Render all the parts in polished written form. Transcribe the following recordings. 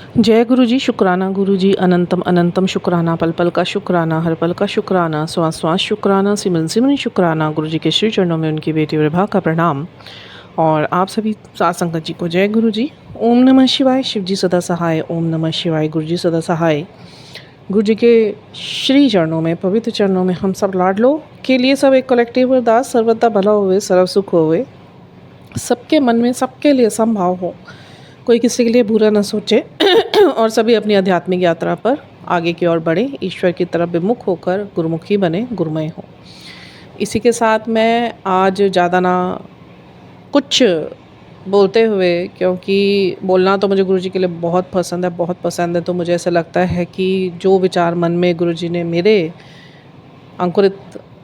जय गुरु जी। शुक्राना गुरु जी, अनंतम अनंतम शुक्राना, पल पल का शुक्राना, हर पल का शुक्राना, श्वास श्वास शुक्राना, सिमरन सिमरन शुक्राना। गुरु जी के श्री चरणों में उनकी बेटी विभा का प्रणाम। और आप सभी साथ संगत जी को जय गुरु जी। ओम नमः शिवाय। शिव जी सदा सहाय। ओम नमः शिवाय। गुरु जी सदा सहाय। गुरु जी के श्री चरणों में, पवित्र चरणों में हम सब लाडलों के लिए सब एक कलेक्टिव अरदास, सर्वदा भला होवे, सर्व सुख होवे, सबके मन में सबके लिए संभाव हो, कोई किसी के लिए बुरा न सोचे और सभी अपनी आध्यात्मिक यात्रा पर आगे की ओर बढ़े, ईश्वर की तरफ विमुख होकर गुरुमुखी बने, गुरुमय हो। इसी के साथ मैं आज ज़्यादा ना कुछ बोलते हुए, क्योंकि बोलना तो मुझे गुरुजी के लिए बहुत पसंद है, बहुत पसंद है। तो मुझे ऐसा लगता है कि जो विचार मन में गुरुजी ने मेरे अंकुरित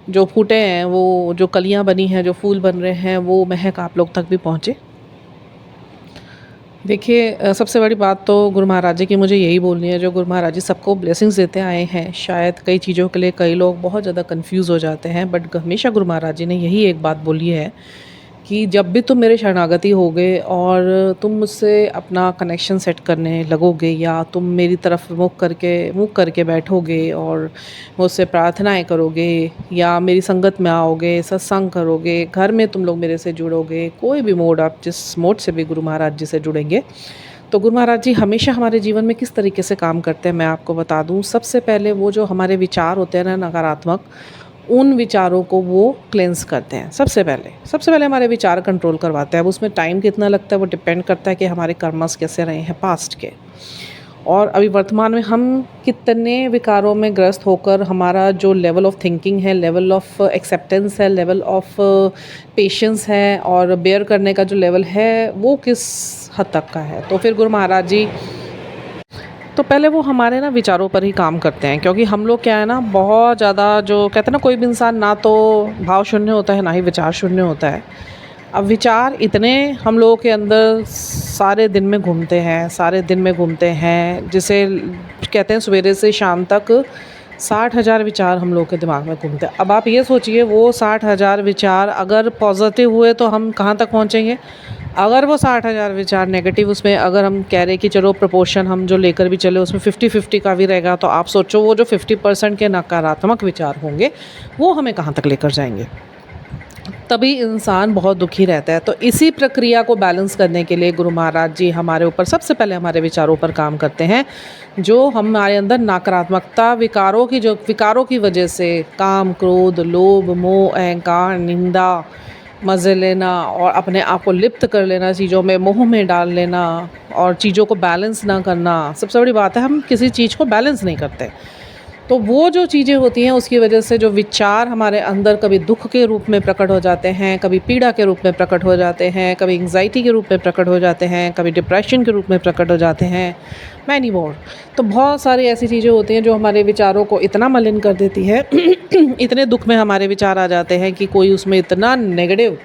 जो फूटे हैं, वो जो कलियां बनी हैं, जो फूल बन रहे हैं, वो महक आप लोग तक भी पहुँचे। देखिए, सबसे बड़ी बात तो गुरु महाराज जी की मुझे यही बोलनी है। जो गुरु महाराज जी सबको ब्लेसिंग्स देते आए हैं, शायद कई चीज़ों के लिए कई लोग बहुत ज़्यादा कंफ्यूज हो जाते हैं, बट हमेशा गुरु महाराज जी ने यही एक बात बोली है कि जब भी तुम मेरे शरणागति होगे और तुम मुझसे अपना कनेक्शन सेट करने लगोगे, या तुम मेरी तरफ मुख करके बैठोगे और मुझसे प्रार्थनाएं करोगे, या मेरी संगत में आओगे, सत्संग करोगे, घर में तुम लोग मेरे से जुड़ोगे, कोई भी मोड, आप जिस मोड से भी गुरु महाराज जी से जुड़ेंगे, तो गुरु महाराज जी हमेशा हमारे जीवन में किस तरीके से काम करते हैं मैं आपको बता दूं। सबसे पहले वो जो हमारे विचार होते हैं ना नकारात्मक, उन विचारों को वो क्लेंस करते हैं। सबसे पहले हमारे विचार कंट्रोल करवाते हैं। अब उसमें टाइम कितना लगता है वो डिपेंड करता है कि हमारे कर्मस कैसे रहे हैं पास्ट के, और अभी वर्तमान में हम कितने विकारों में ग्रस्त होकर हमारा जो लेवल ऑफ थिंकिंग है, लेवल ऑफ एक्सेप्टेंस है, लेवल ऑफ पेशेंस है और बेयर करने का जो लेवल है, वो किस हद तक का है। तो फिर गुरु महाराज जी तो पहले वो हमारे ना विचारों पर ही काम करते हैं, क्योंकि हम लोग क्या है ना, बहुत ज़्यादा जो कहते हैं ना, कोई भी इंसान ना तो भाव शून्य होता है, ना ही विचार शून्य होता है। अब विचार इतने हम लोगों के अंदर सारे दिन में घूमते हैं, जिसे कहते हैं सवेरे से शाम तक 60,000 विचार हम लोग के दिमाग में घूमते हैं। अब आप ये सोचिए, वो 60,000 विचार अगर पॉजिटिव हुए तो हम कहाँ तक पहुँचेंगे। अगर वो 60,000 विचार नेगेटिव, उसमें अगर हम कह रहे कि चलो प्रपोर्शन हम जो लेकर भी चले उसमें 50-50 का भी रहेगा, तो आप सोचो वो जो 50% के नकारात्मक विचार होंगे वो हमें कहाँ तक लेकर जाएंगे। तभी इंसान बहुत दुखी रहता है। तो इसी प्रक्रिया को बैलेंस करने के लिए गुरु महाराज जी हमारे ऊपर सबसे पहले हमारे विचारों पर काम करते हैं। जो हमारे अंदर नकारात्मकता, विकारों की वजह से काम, क्रोध, लोभ, मोह, अहंकार, निंदा, मज़े लेना और अपने आप को लिप्त कर लेना, चीज़ों में मोह में डाल लेना और चीज़ों को बैलेंस ना करना, सबसे बड़ी बात है हम किसी चीज़ को बैलेंस नहीं करते। तो वो जो चीज़ें होती हैं उसकी वजह से जो विचार हमारे अंदर कभी दुख के रूप में प्रकट हो जाते हैं, कभी पीड़ा के रूप में प्रकट हो जाते हैं, कभी एंग्जाइटी के रूप में प्रकट हो जाते हैं, कभी डिप्रेशन के रूप में प्रकट हो जाते हैं, मैनी मोर। तो बहुत सारी ऐसी चीज़ें होती हैं जो हमारे विचारों को इतना मलिन कर देती है इतने दुख में हमारे विचार आ जाते हैं कि कोई उसमें इतना नेगेटिव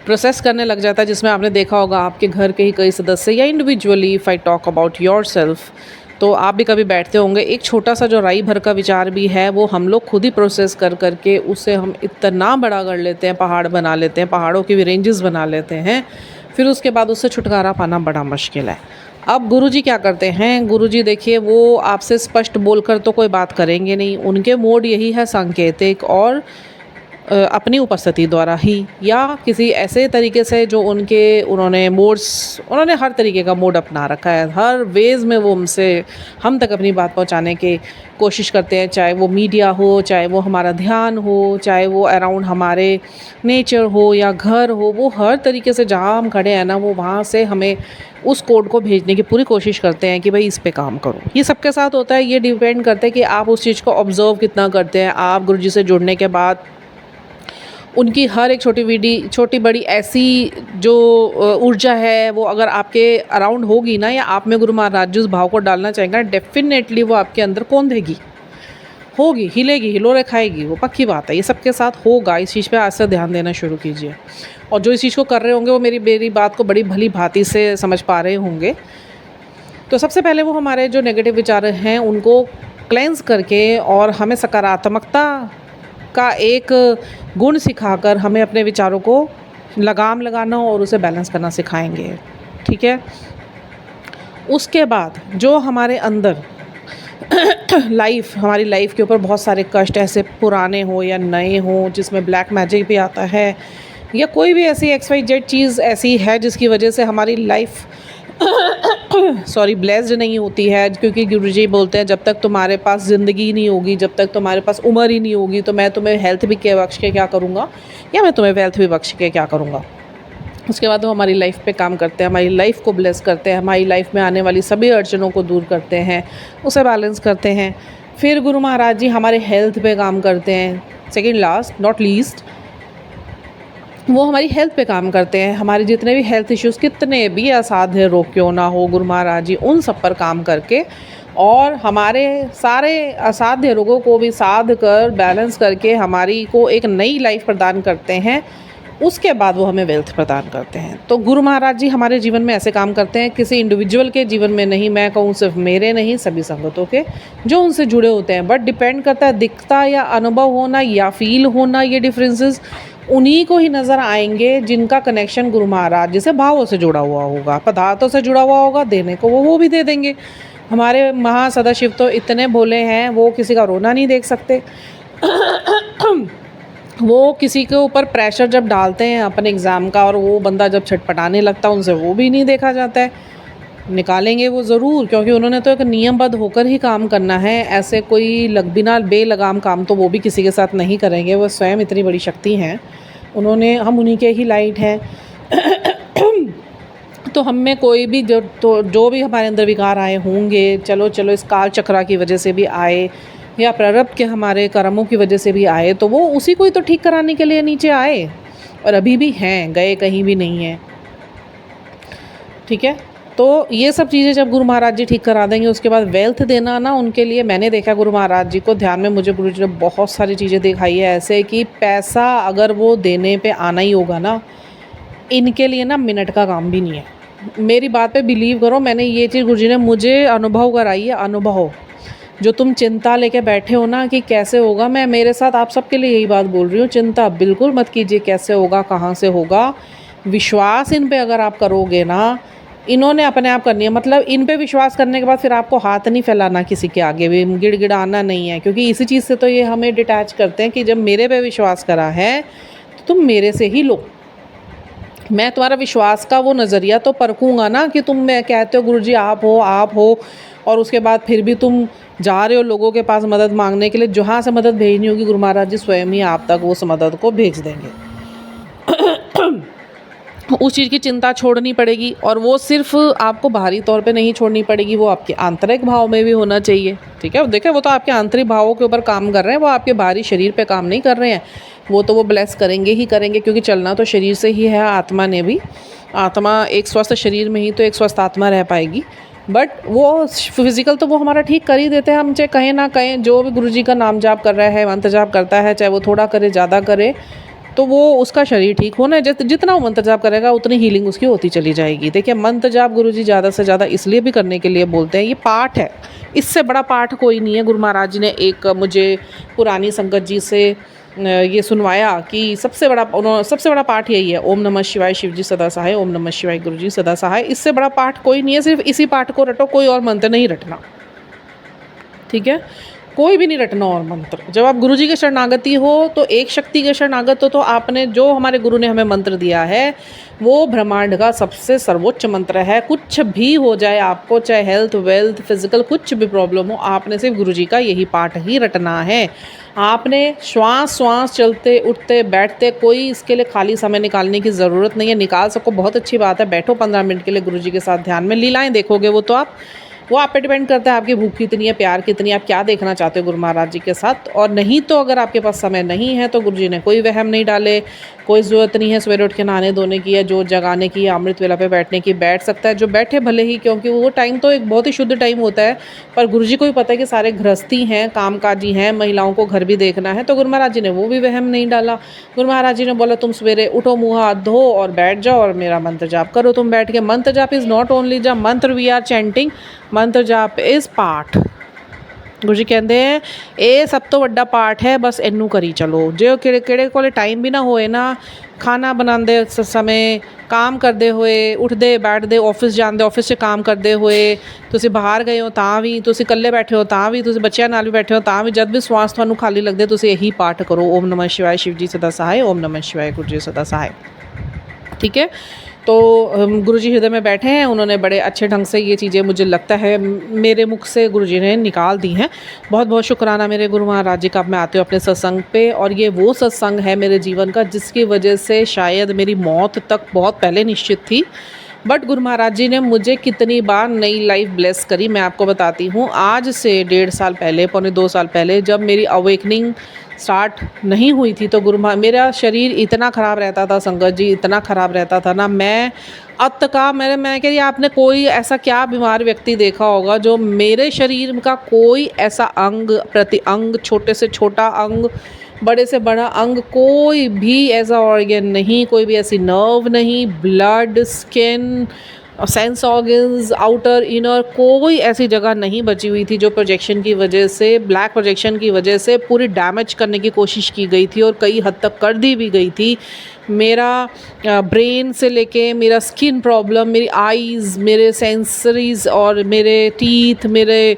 प्रोसेस करने लग जाता है, जिसमें आपने देखा होगा आपके घर के ही कई सदस्य, या individually if I talk about your self, तो आप भी कभी बैठते होंगे, एक छोटा सा जो राई भर का विचार भी है वो हम लोग खुद ही प्रोसेस कर करके उससे हम इतना बड़ा कर लेते हैं, पहाड़ बना लेते हैं, पहाड़ों की भी रेंजेस बना लेते हैं। फिर उसके बाद उससे छुटकारा पाना बड़ा मुश्किल है। अब गुरुजी क्या करते हैं, गुरुजी देखिए वो आपसे स्पष्ट बोलकर तो कोई बात करेंगे नहीं, उनके मोड यही है सांकेतिक और अपनी उपस्थिति द्वारा ही, या किसी ऐसे तरीके से जो उन्होंने हर तरीके का मोड अपना रखा है, हर वेज़ में वो हम तक अपनी बात पहुंचाने की कोशिश करते हैं। चाहे वो मीडिया हो, चाहे वो हमारा ध्यान हो, चाहे वो अराउंड हमारे नेचर हो या घर हो, वो हर तरीके से जहाँ हम खड़े हैं ना, वो वहाँ से हमें उस कोड को भेजने की पूरी कोशिश करते हैं कि भाई इस पे काम करो। ये सबके साथ होता है। ये डिपेंड करता है कि आप उस चीज़ को ऑब्ज़र्व कितना करते हैं। आप गुरुजी से जुड़ने के बाद उनकी हर एक छोटी बड़ी ऐसी जो ऊर्जा है, वो अगर आपके अराउंड होगी ना, या आप में गुरु महाराज जी उस भाव को डालना चाहेंगे, डेफिनेटली वो आपके अंदर कौन देगी, होगी, हिलेगी, हिलोरे खाएगी, वो पक्की बात है। ये सबके साथ होगा। इस चीज़ पे आज से ध्यान देना शुरू कीजिए, और जो इस चीज़ को कर रहे होंगे वो मेरी बात को बड़ी भली भांति से समझ पा रहे होंगे। तो सबसे पहले वो हमारे जो नेगेटिव विचार हैं उनको क्लेंस करके और हमें सकारात्मकता का एक गुण सिखाकर हमें अपने विचारों को लगाम लगाना और उसे बैलेंस करना सिखाएंगे। ठीक है। उसके बाद जो हमारे अंदर हमारी लाइफ के ऊपर बहुत सारे कष्ट ऐसे पुराने हो या नए हो, जिसमें ब्लैक मैजिक भी आता है, या कोई भी ऐसी XYZ चीज़ ऐसी है जिसकी वजह से हमारी लाइफ ब्लेस्ड नहीं होती है, क्योंकि गुरुजी बोलते हैं जब तक तुम्हारे पास ज़िंदगी नहीं होगी, जब तक तुम्हारे पास उम्र ही नहीं होगी, तो मैं तुम्हें हेल्थ भी के बख्श के क्या करूँगा, या मैं तुम्हें वेल्थ भी बख्श के क्या करूँगा। उसके बाद वो हमारी लाइफ पे काम करते हैं, हमारी लाइफ को ब्लेस करते हैं, हमारी लाइफ में आने वाली सभी अड़चनों को दूर करते हैं, उसे बैलेंस करते हैं। फिर गुरु महाराज जी हमारे हेल्थ पे काम करते हैं, सेकेंड लास्ट नॉट लीस्ट, वो हमारी हेल्थ पे काम करते हैं। हमारे जितने भी हेल्थ इश्यूज़, कितने भी असाध्य रोग क्यों ना हो, गुरु महाराज जी उन सब पर काम करके और हमारे सारे असाध्य रोगों को भी साध कर बैलेंस करके हमारी को एक नई लाइफ प्रदान करते हैं। उसके बाद वो हमें वेल्थ प्रदान करते हैं। तो गुरु महाराज जी हमारे जीवन में ऐसे काम करते हैं, किसी इंडिविजुअल के जीवन में नहीं, मैं कहूँ सिर्फ मेरे नहीं, सभी संगतों के जो उनसे जुड़े होते हैं। बट डिपेंड करता है, दिखता या अनुभव होना या फील होना, ये डिफरेंसेस उन्हीं को ही नज़र आएंगे जिनका कनेक्शन गुरु महाराज जी से भावों से जुड़ा हुआ होगा, पदार्थों से जुड़ा हुआ होगा। देने को वो भी दे देंगे। हमारे महासदाशिव तो इतने भोले हैं, वो किसी का रोना नहीं देख सकते। वो किसी के ऊपर प्रेशर जब डालते हैं अपने एग्ज़ाम का और वो बंदा जब छटपटाने लगता है, उनसे वो भी नहीं देखा जाता है। निकालेंगे वो ज़रूर, क्योंकि उन्होंने तो एक नियमबद्ध होकर ही काम करना है। ऐसे कोई बिना बेलगाम काम तो वो भी किसी के साथ नहीं करेंगे। वो स्वयं इतनी बड़ी शक्ति हैं, हम उन्हीं के ही लाइट हैं। तो हम में कोई भी जो भी हमारे अंदर विकार आए होंगे, चलो इस काल चक्रा की वजह से भी आए या प्रारब्ध के हमारे कर्मों की वजह से भी आए, तो वो उसी को ही तो ठीक कराने के लिए नीचे आए और अभी भी हैं, गए कहीं भी नहीं हैं। ठीक है, तो ये सब चीज़ें जब गुरु महाराज जी ठीक करा देंगे, उसके बाद वेल्थ देना ना उनके लिए, मैंने देखा गुरु महाराज जी को ध्यान में, मुझे गुरु जी ने बहुत सारी चीज़ें दिखाई है ऐसे कि पैसा अगर वो देने पे आना ही होगा ना, इनके लिए ना मिनट का काम भी नहीं है। मेरी बात पे बिलीव करो, मैंने ये चीज़ गुरु जी ने मुझे अनुभव कराई है। अनुभव जो तुम चिंता लेके बैठे हो ना कि कैसे होगा, मैं मेरे साथ आप सबके लिए यही बात बोल रही हूँ, चिंता बिल्कुल मत कीजिए कैसे होगा, कहाँ से होगा। विश्वास इन पे अगर आप करोगे ना, इन्होंने अपने आप करनी है। मतलब इन पे विश्वास करने के बाद फिर आपको हाथ नहीं फैलाना किसी के आगे भी, गिड़गिड़ाना नहीं है, क्योंकि इसी चीज़ से तो ये हमें डिटैच करते हैं कि जब मेरे पे विश्वास करा है तो तुम मेरे से ही लो। मैं तुम्हारा विश्वास का वो नज़रिया तो परखूँगा ना कि तुम मैं कहते हो गुरुजी आप हो, और उसके बाद फिर भी तुम जा रहे हो लोगों के पास मदद मांगने के लिए। जहाँ से मदद भेजनी होगी गुरु महाराज जी स्वयं ही आप तक उस मदद को भेज देंगे। उस चीज़ की चिंता छोड़नी पड़ेगी, और वो सिर्फ आपको बाहरी तौर पे नहीं छोड़नी पड़ेगी, वो आपके आंतरिक भाव में भी होना चाहिए। ठीक है, देखिए वो तो आपके आंतरिक भावों के ऊपर काम कर रहे हैं, वो आपके बाहरी शरीर पे काम नहीं कर रहे हैं। वो ब्लेस करेंगे ही करेंगे, क्योंकि चलना तो शरीर से ही है। आत्मा ने भी, आत्मा एक स्वस्थ शरीर में ही तो एक स्वस्थ आत्मा रह पाएगी। बट वो फिज़िकल तो वो हमारा ठीक कर ही देते हैं। हम चाहे कहें ना कहें, जो भी गुरुजी का नाम जाप कर रहा है, मंत्र जाप करता है, चाहे वो थोड़ा करे ज़्यादा करे, तो वो उसका शरीर ठीक होना, जितना वो मंत्र जाप करेगा उतनी हीलिंग उसकी होती चली जाएगी। देखिए मंत्र जाप गुरुजी ज़्यादा से ज़्यादा इसलिए भी करने के लिए बोलते हैं, ये पाठ है, इससे बड़ा पाठ कोई नहीं है। गुरु महाराज जी ने एक मुझे पुरानी संगत जी से ये सुनवाया कि सबसे बड़ा पाठ यही है, ओम नमः शिवाय शिव जी सदा सहाय, ओम नमः शिवाय गुरु जी सदा सहाय। इससे बड़ा पाठ कोई नहीं है, सिर्फ इसी पाठ को रटो, कोई और मंत्र नहीं रटना। ठीक है, कोई भी नहीं रटना और मंत्र। जब आप गुरु जी के शरणागति हो तो एक शक्ति के शरणागत हो, तो आपने जो हमारे गुरु ने हमें मंत्र दिया है वो ब्रह्मांड का सबसे सर्वोच्च मंत्र है। कुछ भी हो जाए आपको, चाहे हेल्थ वेल्थ फिजिकल कुछ भी प्रॉब्लम हो, आपने सिर्फ गुरु जी का यही पाठ ही रटना है। आपने श्वास चलते उठते बैठते कोई इसके लिए खाली समय निकालने की ज़रूरत नहीं है। निकाल सको बहुत अच्छी बात है, बैठो 15 मिनट के लिए गुरु जी के साथ ध्यान में, लीलाएं देखोगे वो आप पे डिपेंड करता है, आपकी भूख कितनी है, प्यार कितनी है, आप क्या देखना चाहते हो गुरु महाराज जी के साथ। और नहीं तो अगर आपके पास समय नहीं है तो गुरु जी ने कोई वहम नहीं डाले, कोई ज़रूरत नहीं है सवेरे उठ के नहाने धोने की या जोत जगाने की या अमृत वेला पे बैठने की। बैठ सकता है जो बैठे भले ही, क्योंकि वो टाइम तो एक बहुत ही शुद्ध टाइम होता है। पर गुरु जी को भी पता है कि सारे गृहस्थी हैं, कामकाजी हैं, महिलाओं को घर भी देखना है, तो गुरु महाराज जी ने वो भी वहम नहीं डाला। गुरु महाराज जी ने बोला तुम सवेरे उठो, मुँह हाथ धो और बैठ जाओ और मेरा मंत्र जाप करो। तुम बैठ के मंत्र जाप इज़ नॉट ओनली द मंत्र वी आर चैंटिंग, मंत्र जाप इज़ पाठ। गुरु जी कहते हैं ये सब तो बड़ा पाठ है, बस इनू करी चलो। जो किड़े कोले टाइम भी ना होए ना, खाना बनाते समय, काम करते हुए, उठते बैठते, ऑफिस जाते, ऑफिस से काम करते हुए, तुसी बाहर गए हो तां भी, तुसी कल्ले बैठे हो तां भी, तुसी बच्चों नाल भी बैठे हो तां भी, जब भी श्वास तुहानू खाली लगदे तुसी यही पाठ करो, ओम नमः शिवाय, शिव जी सदा सहाय, ओम नमः शिवाय, गुरु जी सदा सहाय। ठीक है, तो गुरु जी हृदय में बैठे हैं, उन्होंने बड़े अच्छे ढंग से ये चीज़ें मुझे लगता है मेरे मुख से गुरु जी ने निकाल दी हैं। बहुत बहुत शुक्राना मेरे गुरु महाराज जी का। मैं आती हूँ अपने सत्संग पे, और ये वो सत्संग है मेरे जीवन का जिसकी वजह से शायद मेरी मौत तक बहुत पहले निश्चित थी, बट गुरु महाराज जी ने मुझे कितनी बार नई लाइफ ब्लेस करी मैं आपको बताती हूँ। आज से 1.5 साल पहले, पौने 2 साल पहले, जब मेरी अवेकनिंग स्टार्ट नहीं हुई थी, तो मेरा शरीर इतना ख़राब रहता था संगत जी, इतना ख़राब रहता था ना, मैं अब तक का मैं कह रही, आपने कोई ऐसा क्या बीमार व्यक्ति देखा होगा जो मेरे शरीर का कोई ऐसा अंग, प्रति अंग, छोटे से छोटा अंग, बड़े से बड़ा अंग, कोई भी ऐसा ऑर्गन नहीं, कोई भी ऐसी नर्व नहीं, blood, skin, sense organs, outer inner, कोई ऐसी जगह नहीं बची हुई थी जो प्रोजेक्शन की वजह से, ब्लैक प्रोजेक्शन की वजह से पूरी डैमेज करने की कोशिश की गई थी, और कई हद तक कर दी भी गई थी। मेरा ब्रेन से लेके मेरा स्किन प्रॉब्लम, मेरी आईज़, मेरे सेंसरीज़ और मेरे टीथ, मेरे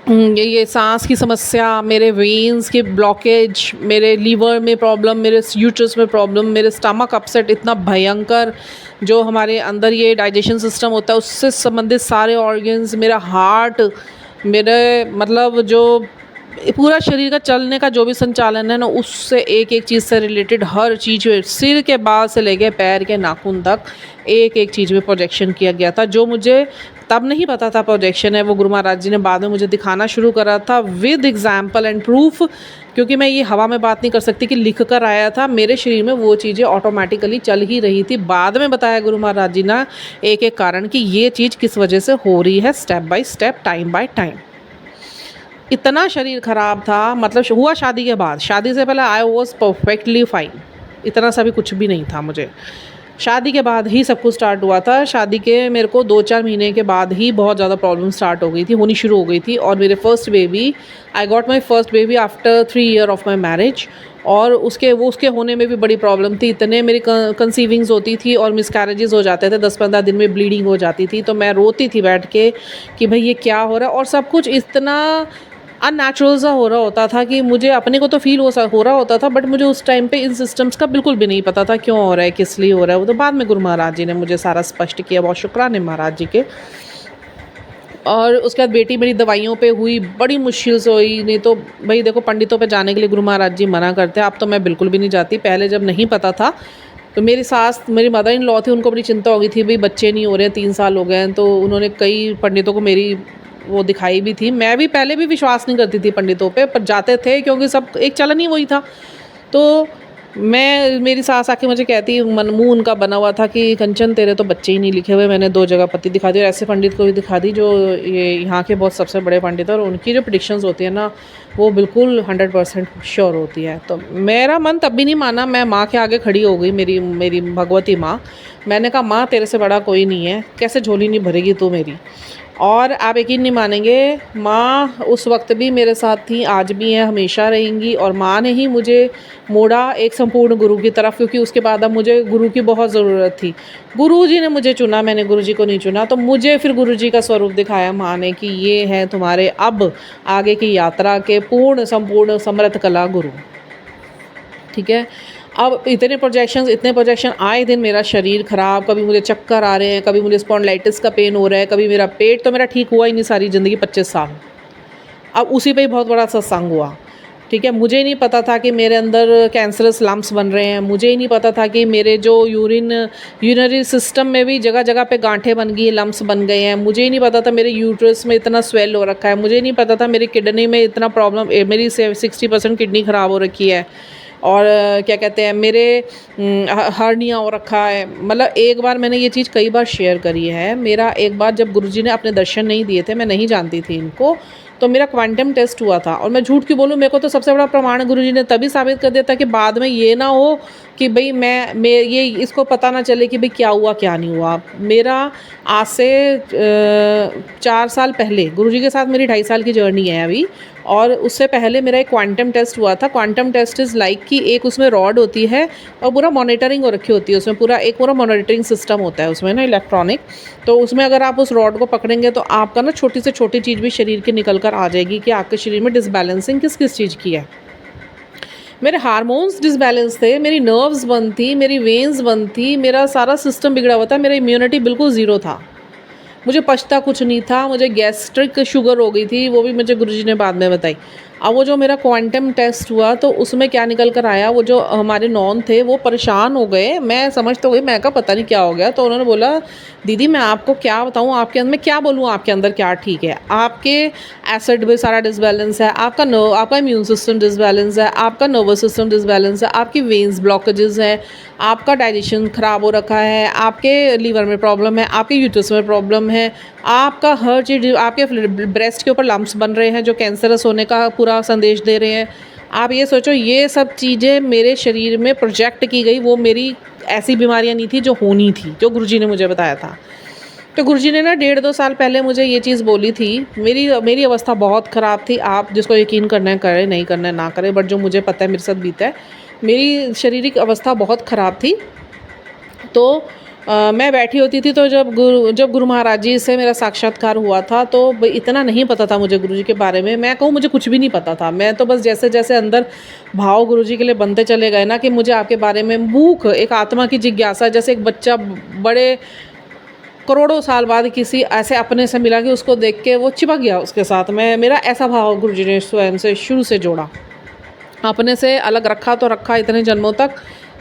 ये सांस की समस्या, मेरे वेन्स के ब्लॉकेज, मेरे लीवर में प्रॉब्लम, मेरे यूट्रस में प्रॉब्लम, मेरे स्टमक अपसेट इतना भयंकर, जो हमारे अंदर ये डाइजेशन सिस्टम होता है उससे संबंधित सारे ऑर्गन्स, मेरा हार्ट, मेरे मतलब जो पूरा शरीर का चलने का जो भी संचालन है ना, उससे एक एक चीज़ से रिलेटेड हर चीज़, सिर के बाल से लेके पैर के नाखून तक एक एक चीज़ में प्रोजेक्शन किया गया था, जो मुझे तब नहीं पता था प्रोजेक्शन है। वो गुरु महाराज जी ने बाद में मुझे दिखाना शुरू करा था विद एग्जाम्पल एंड प्रूफ, क्योंकि मैं ये हवा में बात नहीं कर सकती कि लिख कर आया था, मेरे शरीर में वो चीज़ें ऑटोमेटिकली चल ही रही थी। बाद में बताया गुरु महाराज जी ने एक एक कारण कि ये चीज़ किस वजह से हो रही है, step by step, time by time. इतना शरीर ख़राब था, मतलब हुआ शादी के बाद, शादी से पहले आई वॉज परफेक्टली फाइन, इतना सा भी कुछ भी नहीं था मुझे। शादी के बाद ही सब कुछ स्टार्ट हुआ था। शादी के मेरे को 2-4 महीने के बाद ही बहुत ज़्यादा प्रॉब्लम स्टार्ट हो गई थी, होनी शुरू हो गई थी। और मेरे first baby, I got my first baby after 3 year of my marriage, और उसके होने में भी बड़ी प्रॉब्लम थी। इतने मेरी कंसीविंग्स होती थी और मिसकैरेजेस हो जाते थे, 10-15 दिन में ब्लीडिंग हो जाती थी। तो मैं रोती थी बैठ के कि भाई ये क्या हो रहा है, और सब कुछ इतना अननेचुरल सा हो रहा होता था कि मुझे अपने को तो फील हो रहा होता था, बट मुझे उस टाइम पे इन सिस्टम्स का बिल्कुल भी नहीं पता था क्यों हो रहा है, किस लिए हो रहा है। वो तो बाद में गुरु महाराज जी ने मुझे सारा स्पष्ट किया, बहुत शुक्राने महाराज जी के। और उसके बाद बेटी मेरी दवाइयों पे हुई, बड़ी मुश्किल से हुई। नहीं तो भाई देखो, पंडितों पे जाने के लिए गुरु महाराज जी मना करते हैं, अब तो मैं बिल्कुल भी नहीं जाती। पहले जब नहीं पता था तो मेरी सास, मेरी मदर इन लॉ थी, उनको बड़ी चिंता हो गई थी, भाई बच्चे नहीं हो रहे हैं, 3 साल हो गए हैं। तो उन्होंने कई पंडितों को मेरी वो दिखाई भी थी। मैं भी पहले भी विश्वास नहीं करती थी पंडितों पे, पर जाते थे क्योंकि सब एक चलन ही वही था। तो मेरी सास आके मुझे कहती, मुँह उनका बना हुआ था कि कंचन तेरे तो बच्चे ही नहीं लिखे हुए। मैंने 2 जगह पत्ती दिखा दी, और ऐसे पंडित को भी दिखा दी जो ये यहाँ के बहुत सबसे बड़े पंडित हैं, और उनकी जो प्रेडिक्शंस होती है ना, वो बिल्कुल 100% श्योर होती है। तो मेरा मन तब भी नहीं माना, मैं माँ के आगे खड़ी हो गई, मेरी भगवती माँ। मैंने कहा माँ तेरे से बड़ा कोई नहीं है, कैसे झोली नहीं भरेगी तू मेरी। और आप यकीन नहीं मानेंगे, माँ उस वक्त भी मेरे साथ थी, आज भी हैं, हमेशा रहेंगी। और माँ ने ही मुझे मोड़ा एक संपूर्ण गुरु की तरफ, क्योंकि उसके बाद अब मुझे गुरु की बहुत ज़रूरत थी। गुरु जी ने मुझे चुना, मैंने गुरु जी को नहीं चुना। तो मुझे फिर गुरु जी का स्वरूप दिखाया माँ ने कि ये है तुम्हारे अब आगे की यात्रा के पूर्ण संपूर्ण समर्थ कला गुरु। ठीक है, अब इतने प्रोजेक्शन आए दिन, मेरा शरीर ख़राब, कभी मुझे चक्कर आ रहे हैं, कभी मुझे स्पॉन्डिलाइटिस का पेन हो रहा है, कभी मेरा पेट, तो मेरा ठीक हुआ ही नहीं सारी ज़िंदगी 25 साल। अब उसी पे ही बहुत बड़ा सत्संग हुआ। ठीक है, मुझे नहीं पता था कि मेरे अंदर कैंसरस लम्प्स बन रहे हैं, मुझे ही नहीं पता था कि मेरे जो यूरिनरी सिस्टम में भी जगह जगह पे गांठें बन गई, लम्प्स बन गए हैं। मुझे ही नहीं पता था मेरे यूट्रस में इतना स्वेल हो रखा है। मुझे नहीं पता था मेरी किडनी में इतना प्रॉब्लम, मेरी 60% किडनी ख़राब हो रखी है। और क्या कहते हैं, मेरे हर्निया हो रखा है। मतलब एक बार मैंने ये चीज़ कई बार शेयर करी है। मेरा एक बार जब गुरुजी ने अपने दर्शन नहीं दिए थे, मैं नहीं जानती थी इनको, तो मेरा क्वांटम टेस्ट हुआ था। और मैं झूठ क्यों बोलूँ, मेरे को तो सबसे बड़ा प्रमाण गुरुजी ने तभी साबित कर दिया था कि बाद में ये ना हो कि भाई मैं ये इसको पता ना चले कि भाई क्या हुआ क्या नहीं हुआ। मेरा आज से 4 साल पहले गुरुजी के साथ मेरी 2.5 साल की जर्नी है अभी, और उससे पहले मेरा एक क्वांटम टेस्ट हुआ था। क्वांटम टेस्ट इज़ लाइक कि एक उसमें रॉड होती है और पूरा मॉनिटरिंग हो रखी होती है उसमें, पूरा मॉनिटरिंग सिस्टम होता है उसमें ना, इलेक्ट्रॉनिक। तो उसमें अगर आप उस रॉड को पकड़ेंगे तो आपका ना छोटी से छोटी चीज़ भी शरीर की निकल कर आ जाएगी कि आपके शरीर में डिसबैलेंसिंग किस किस चीज़ की है। मेरे हार्मोन्स डिसबैलेंस थे, मेरी नर्व्स बंद थी, मेरी वेन्स बंद थी, मेरा सारा सिस्टम बिगड़ा हुआ था, मेरा इम्यूनिटी बिल्कुल ज़ीरो था, मुझे पचता कुछ नहीं था, मुझे गैस्ट्रिक शुगर हो गई थी, वो भी मुझे गुरुजी ने बाद में बताई। अब वो जो मेरा क्वांटम टेस्ट हुआ तो उसमें क्या निकल कर आया, वो जो हमारे नॉन थे वो परेशान हो गए। मैं समझ तो गई, मैं कहा पता नहीं क्या हो गया। तो उन्होंने बोला दीदी मैं आपको क्या बताऊँ, आपके अंदर मैं क्या बोलूँ, आपके अंदर क्या ठीक है। आपके एसिड भी सारा डिसबैलेंस है, आपका इम्यून सिस्टम डिसबैलेंस है, आपका नर्वस सिस्टम डिसबैलेंस है, आपकी वेन्स ब्लॉकेजेस हैं, आपका डाइजेशन ख़राब हो रखा है, आपके लीवर में प्रॉब्लम है, आपके यूट्रस में प्रॉब्लम है, आपका हर चीज़, आपके ब्रेस्ट के ऊपर लम्प्स बन रहे हैं जो कैंसरस होने का पूरा संदेश दे रहे हैं। आप ये सोचो, ये सब चीज़ें मेरे शरीर में प्रोजेक्ट की गई, वो मेरी ऐसी बीमारियां नहीं थी जो होनी थी, जो गुरुजी ने मुझे बताया था। तो गुरुजी ने ना 1.5-2 साल पहले मुझे ये चीज़ बोली थी। मेरी अवस्था बहुत ख़राब थी। आप जिसको यकीन करना है करें, नहीं करना है ना करें, बट जो मुझे पता है मेरे साथ बीता है, मेरी शारीरिक अवस्था बहुत ख़राब थी। तो मैं बैठी होती थी तो जब गुरु महाराज जी से मेरा साक्षात्कार हुआ था तो इतना नहीं पता था मुझे गुरुजी के बारे में। मैं कहूँ मुझे कुछ भी नहीं पता था। मैं तो बस जैसे जैसे अंदर भाव गुरुजी के लिए बनते चले गए ना, कि मुझे आपके बारे में भूख, एक आत्मा की जिज्ञासा, जैसे एक बच्चा बड़े करोड़ों साल बाद किसी ऐसे अपने से मिला कि उसको देख के वो चिपक गया उसके साथ। मेरा ऐसा भाव गुरुजी ने स्वयं से शुरू से जोड़ा, अपने से अलग रखा तो रखा। इतने जन्मों तक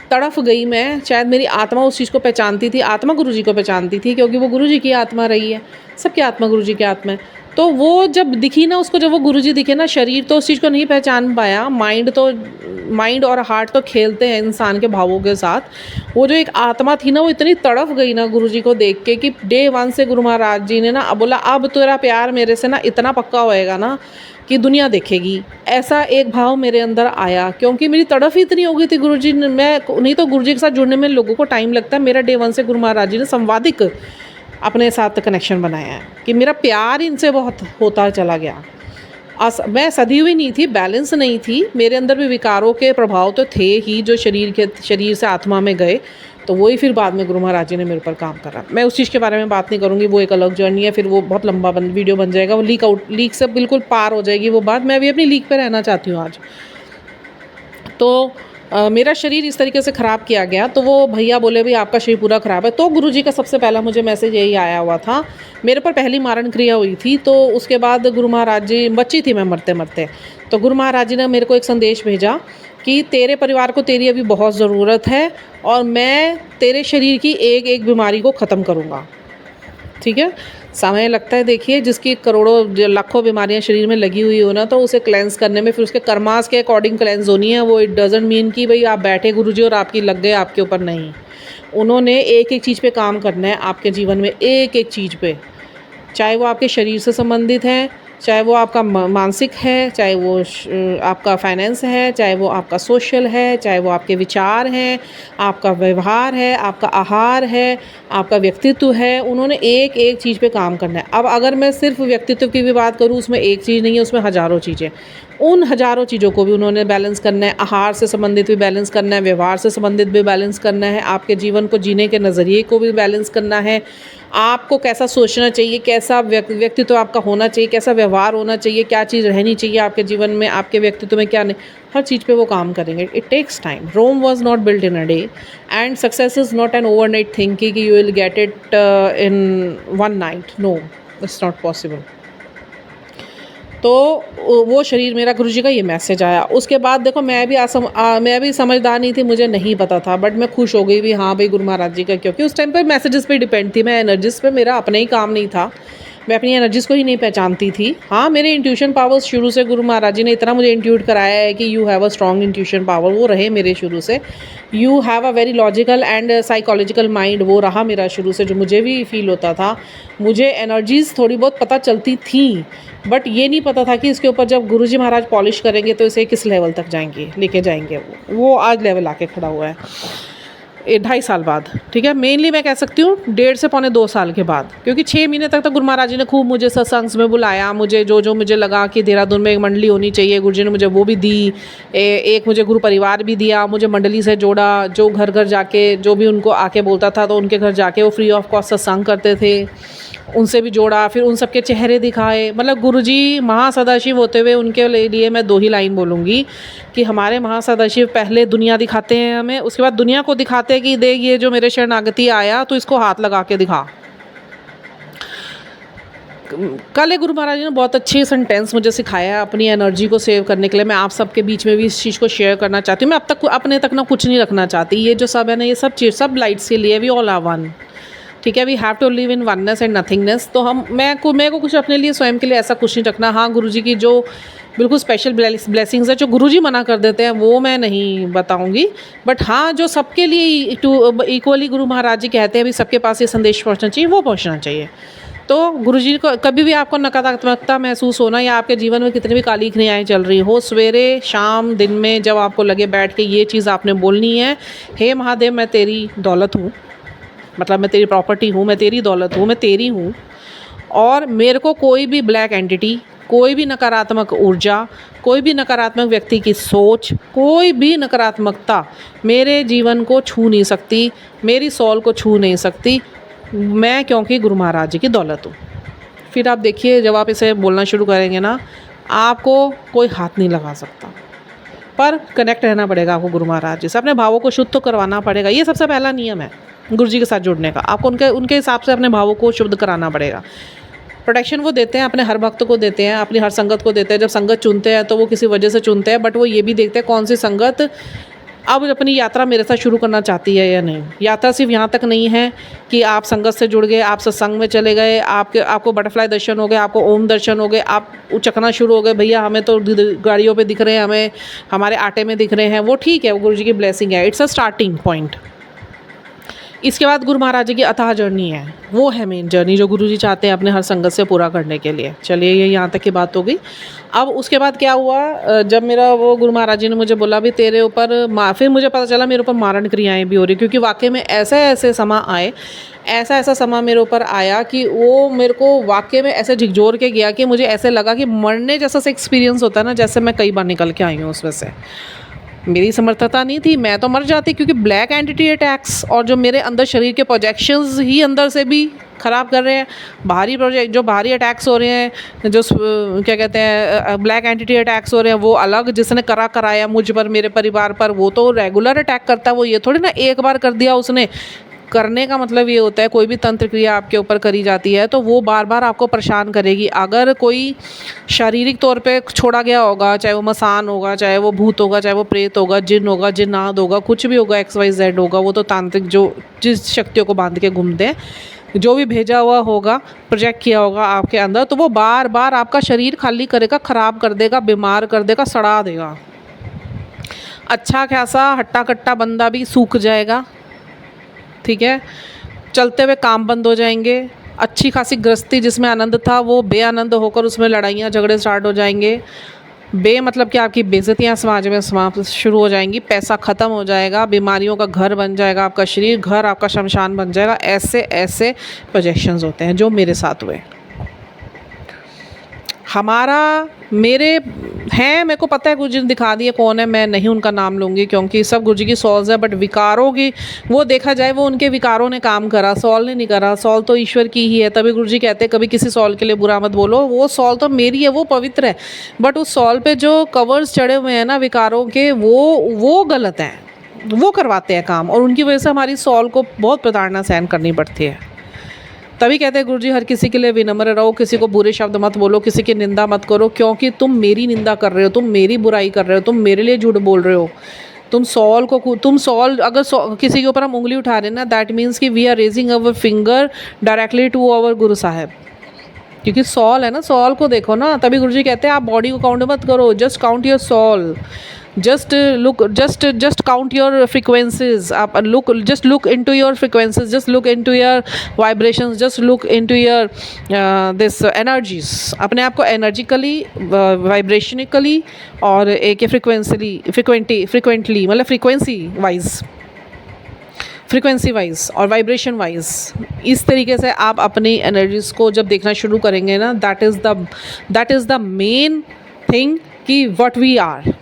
तड़फ गई मैं, शायद मेरी आत्मा उस चीज़ को पहचानती थी, आत्मा गुरुजी को पहचानती थी, क्योंकि वो गुरुजी की आत्मा रही है। सबकी आत्मा गुरुजी की आत्मा है। तो वो जब दिखी ना उसको, जब वो गुरुजी दिखे ना, शरीर तो उस चीज़ को नहीं पहचान पाया, माइंड और हार्ट तो खेलते हैं इंसान के भावों के साथ। वो जो एक आत्मा थी ना, वो इतनी तड़फ गई ना गुरुजी को देख के कि डे 1 से गुरु महाराज जी ने ना बोला अब तेरा प्यार मेरे से ना इतना पक्का होएगा ना कि दुनिया देखेगी। ऐसा एक भाव मेरे अंदर आया, क्योंकि मेरी तड़फ ही इतनी हो गई थी गुरुजी ने। मैं नहीं तो गुरुजी के साथ जुड़ने में लोगों को टाइम लगता है, मेरा डे 1 से गुरु महाराज जी ने संवादिक अपने साथ कनेक्शन बनाया है कि मेरा प्यार इनसे बहुत होता चला गया। मैं सधी हुई नहीं थी, बैलेंस नहीं थी, मेरे अंदर भी विकारों के प्रभाव तो थे ही जो शरीर से आत्मा में गए। तो वही फिर बाद में गुरु महाराज जी ने मेरे ऊपर काम करा। मैं उस चीज़ के बारे में बात नहीं करूँगी, वो एक अलग जर्नी है, फिर वो बहुत लंबा वीडियो बन जाएगा, वो लीक से बिल्कुल पार हो जाएगी वो बात। मैं भी अपनी लीक पे रहना चाहती हूँ आज। तो मेरा शरीर इस तरीके से ख़राब किया गया, तो वो भैया बोले भाई आपका शरीर पूरा ख़राब है। तो गुरुजी का सबसे पहला मुझे मैसेज यही आया हुआ था। मेरे पर पहली मारण क्रिया हुई थी, तो उसके बाद गुरु महाराज जी, बच्ची थी मैं मरते मरते, तो गुरु महाराज जी ने मेरे को एक संदेश भेजा कि तेरे परिवार को तेरी अभी बहुत ज़रूरत है और मैं तेरे शरीर की एक एक बीमारी को ख़त्म करूँगा। ठीक है, समय लगता है। देखिए, जिसकी करोड़ों लाखों बीमारियां शरीर में लगी हुई हो ना, तो उसे क्लेंस करने में फिर उसके कर्मास के अकॉर्डिंग क्लेंस होनी है। वो इट डजंट मीन कि भाई आप बैठे गुरुजी और आपकी लग गए आपके ऊपर, नहीं। उन्होंने एक एक चीज़ पे काम करना है आपके जीवन में, एक एक चीज़ पे, चाहे वो आपके शरीर से संबंधित है, चाहे वो आपका मानसिक है, चाहे वो आपका फाइनेंस है, चाहे वो आपका सोशल है, चाहे वो आपके विचार हैं, आपका व्यवहार है, आपका आहार है, आपका व्यक्तित्व है। उन्होंने एक एक चीज़ पे काम करना है। अब अगर मैं सिर्फ व्यक्तित्व की भी बात करूँ, उसमें एक चीज़ नहीं है, उसमें हज़ारों चीज़ें। उन हज़ारों चीज़ों को भी उन्होंने बैलेंस करना है। आहार से संबंधित भी बैलेंस करना है, व्यवहार से संबंधित भी बैलेंस करना है, आपके जीवन को जीने के नज़रिए को भी बैलेंस करना है, आपको कैसा सोचना चाहिए, कैसा व्यक्तित्व आपका होना चाहिए, कैसा व्यवहार होना चाहिए, क्या चीज़ रहनी चाहिए आपके जीवन में, आपके व्यक्तित्व में क्या नहीं, हर चीज़ पे वो काम करेंगे। It takes time. Rome was not built in a day and success is not an overnight thing कि you will get it in 1 night. No, it's not possible. तो वो शरीर मेरा, गुरुजी का ये मैसेज आया। उसके बाद देखो, मैं भी समझदार नहीं थी, मुझे नहीं पता था, बट मैं खुश हो गई भी, हाँ भाई गुरु महाराज जी का, क्योंकि उस टाइम पे मैसेजेस पे डिपेंड थी मैं, एनर्जीज पे मेरा अपना ही काम नहीं था। मैं अपनी एनर्जीज़ को ही नहीं पहचानती थी। हाँ, मेरे इंट्यूशन पावर्स शुरू से गुरु महाराज जी ने इतना मुझे इंट्यूट कराया है कि you have a strong intuition power, वो रहे मेरे शुरू से। You have a very logical and psychological mind, वो रहा मेरा शुरू से, जो मुझे भी फील होता था। मुझे एनर्जीज़ थोड़ी बहुत पता चलती थी, बट ये नहीं पता था कि इसके ऊपर जब गुरुजी महाराज पॉलिश करेंगे तो इसे किस लेवल तक जाएंगे, लेके जाएंगे। वो आज लेवल आके खड़ा हुआ है 2.5 साल बाद, ठीक है। मेनली मैं कह सकती हूँ 1.5 से पौने 2 साल के बाद, क्योंकि 6 महीने तक तो गुरु महाराज जी ने खूब मुझे सत्संग में बुलाया। मुझे जो मुझे लगा कि देहरादून में एक मंडली होनी चाहिए, गुरु जी ने मुझे वो भी दी। एक मुझे गुरु परिवार भी दिया, मुझे मंडली से जोड़ा। जो घर घर जाके जो भी उनको आके बोलता था तो उनके घर जाके वो फ्री ऑफ कॉस्ट सत्संग करते थे, उनसे भी जोड़ा। फिर उन सबके चेहरे दिखाए। मतलब गुरुजी महासदाशिव होते हुए उनके लिए मैं 2 ही लाइन बोलूँगी कि हमारे महासदाशिव पहले दुनिया दिखाते हैं हमें, उसके बाद दुनिया को दिखाते हैं कि देख ये जो मेरे शरणागति आया तो इसको हाथ लगा के दिखा। कल एक गुरु महाराज जी ने बहुत अच्छी सेंटेंस मुझे सिखाया अपनी एनर्जी को सेव करने के लिए। मैं आप सबके बीच में भी इस चीज़ को शेयर करना चाहती हूँ। मैं अब तक अपने तक ना कुछ नहीं रखना चाहती। ये जो सब है ना, ये सब चीज़ सब लाइट्स के लिए, वी ऑल आर वन, ठीक है। We have to live in oneness and nothingness. तो मैं को कुछ अपने लिए स्वयं के लिए ऐसा कुछ नहीं रखना। हाँ, गुरुजी की जो बिल्कुल स्पेशल ब्लेसिंग्स है जो गुरुजी मना कर देते हैं वो मैं नहीं बताऊंगी, बट हाँ जो सबके लिए इक्वली गुरु महाराज जी कहते हैं भी सबके पास ये संदेश पहुंचना चाहिए, वो पहुंचना चाहिए। तो गुरुजी को कभी भी आपको नकारात्मकता महसूस होना या आपके जीवन में कितनी भी काली क्रियाएं चल रही हो, सवेरे शाम दिन में जब आपको लगे बैठ के ये चीज़ आपने बोलनी है, हे महादेव मैं तेरी दौलत हूँ, मतलब मैं तेरी प्रॉपर्टी हूँ, मैं तेरी दौलत हूँ, मैं तेरी हूँ, और मेरे को कोई भी ब्लैक एंटिटी, कोई भी नकारात्मक ऊर्जा, कोई भी नकारात्मक व्यक्ति की सोच, कोई भी नकारात्मकता मेरे जीवन को छू नहीं सकती, मेरी सोल को छू नहीं सकती, मैं क्योंकि गुरु महाराज जी की दौलत हूँ। फिर आप देखिए जब आप इसे बोलना शुरू करेंगे ना, आपको कोई हाथ नहीं लगा सकता, पर कनेक्ट रहना पड़ेगा आपको गुरु महाराज जी से। अपने भावों को शुद्ध तो करवाना पड़ेगा। ये सबसे पहला नियम है गुरु जी के साथ जुड़ने का। आपको उनके हिसाब से अपने भावों को शुद्ध कराना पड़ेगा। प्रोटेक्शन वो देते हैं, अपने हर भक्त को देते हैं, अपनी हर संगत को देते हैं। जब संगत चुनते हैं तो वो किसी वजह से चुनते हैं, बट वो ये भी देखते हैं कौन सी संगत अब अपनी यात्रा मेरे साथ शुरू करना चाहती है या नहीं। यात्रा सिर्फ यहाँ तक नहीं है कि आप संगत से जुड़ गए, आप सत्संग में चले गए, आपको बटरफ्लाई दर्शन हो गए, आपको ओम दर्शन हो गए, आप उचकना शुरू हो गए, भैया हमें तो गाड़ियों पे दिख रहे हैं, हमें हमारे आटे में दिख रहे हैं, वो ठीक है, वो गुरु जी की ब्लेसिंग है, इट्स अ स्टार्टिंग पॉइंट। इसके बाद गुरु महाराज जी की अथाह जर्नी है, वो है मेन जर्नी जो गुरु जी चाहते हैं अपने हर संगत से पूरा करने के लिए। चलिए ये यहाँ तक की बात हो गई। अब उसके बाद क्या हुआ, जब मेरा वो गुरु महाराज जी ने मुझे बोला भी तेरे ऊपर फिर मुझे पता चला मेरे ऊपर मारण क्रियाएं भी हो रही, क्योंकि वाकई में ऐसे समय आए, ऐसा समय मेरे ऊपर आया कि वो मेरे को वाकई में ऐसे झिकझोर के गया कि मुझे ऐसे लगा कि मरने जैसा से एक्सपीरियंस होता है ना, जैसे मैं कई बार निकल के आई हूँ उसमें से। मेरी समर्थता नहीं थी, मैं तो मर जाती, क्योंकि ब्लैक एंटिटी अटैक्स और जो मेरे अंदर शरीर के प्रोजेक्शंस ही अंदर से भी ख़राब कर रहे हैं। जो बाहरी अटैक्स हो रहे हैं, जो क्या कहते हैं ब्लैक एंटिटी अटैक्स हो रहे हैं, वो अलग, जिसने कराया मुझ पर, मेरे परिवार पर, वो तो रेगुलर अटैक करता है। वो ये थोड़ी ना एक बार कर दिया उसने। करने का मतलब ये होता है कोई भी तंत्र क्रिया आपके ऊपर करी जाती है तो वो बार बार आपको परेशान करेगी। अगर कोई शारीरिक तौर पे छोड़ा गया होगा, चाहे वो मसान होगा, चाहे वो भूत होगा, चाहे वो प्रेत होगा, जिन होगा, जिन्नात होगा, कुछ भी होगा, XYZ होगा, वो तो तांत्रिक जो जिस शक्तियों को बांध के घूमते हैं, जो भी भेजा हुआ होगा, प्रोजेक्ट किया होगा आपके अंदर, तो वो बार बार आपका शरीर खाली करेगा, ख़राब कर देगा, बीमार कर देगा, सड़ा देगा। अच्छा खासा हट्टा कट्टा बंदा भी सूख जाएगा, ठीक है। चलते हुए काम बंद हो जाएंगे। अच्छी खासी गृहस्थी जिसमें आनंद था वो बेआनंद होकर उसमें लड़ाइयाँ झगड़े स्टार्ट हो जाएंगे। मतलब कि आपकी बेइज्जतियाँ समाज में समाप्त शुरू हो जाएंगी, पैसा ख़त्म हो जाएगा, बीमारियों का घर बन जाएगा आपका शरीर, घर आपका शमशान बन जाएगा। ऐसे प्रोजेक्शंस होते हैं जो मेरे साथ हुए। मेरे को पता है गुरु जी ने दिखा दिए कौन है, मैं नहीं उनका नाम लूँगी क्योंकि सब गुरु जी की सॉल्स है, बट विकारों की वो देखा जाए वो उनके विकारों ने काम करा, सॉल ने नहीं करा। सॉल तो ईश्वर की ही है, तभी गुरु जी कहते हैं कभी किसी सॉल के लिए बुरा मत बोलो, वो सॉल तो मेरी है, वो पवित्र है, बट उस सॉल पे जो कवर्स चढ़े हुए हैं ना विकारों के, वो गलत हैं, वो करवाते हैं काम, और उनकी वजह से हमारी सॉल को बहुत प्रताड़ना सहन करनी पड़ती है। तभी कहते हैं गुरुजी हर किसी के लिए विनम्र रहो, किसी को बुरे शब्द मत बोलो, किसी की निंदा मत करो, क्योंकि तुम मेरी निंदा कर रहे हो, तुम मेरी बुराई कर रहे हो, तुम मेरे लिए झूठ बोल रहे हो। किसी के ऊपर हम उंगली उठा रहे हैं ना, दैट मीन्स कि we are raising our finger directly to our Guru Sahib. क्योंकि सॉल है ना, सॉल को देखो ना, तभी गुरुजी कहते हैं आप बॉडी को काउंट मत करो, just count your soul, just count your frequencies, आप just look into your frequencies, just look into your vibrations, just look into your this energies, अपने आप को एनर्जिकली, वाइब्रेशनिकली और एक फ्रिक्वेंटली मतलब फ्रीक्वेंसी वाइज और वाइब्रेशन वाइज, इस तरीके से आप अपनी एनर्जीज को जब देखना शुरू करेंगे ना, that is the main thing कि what we are.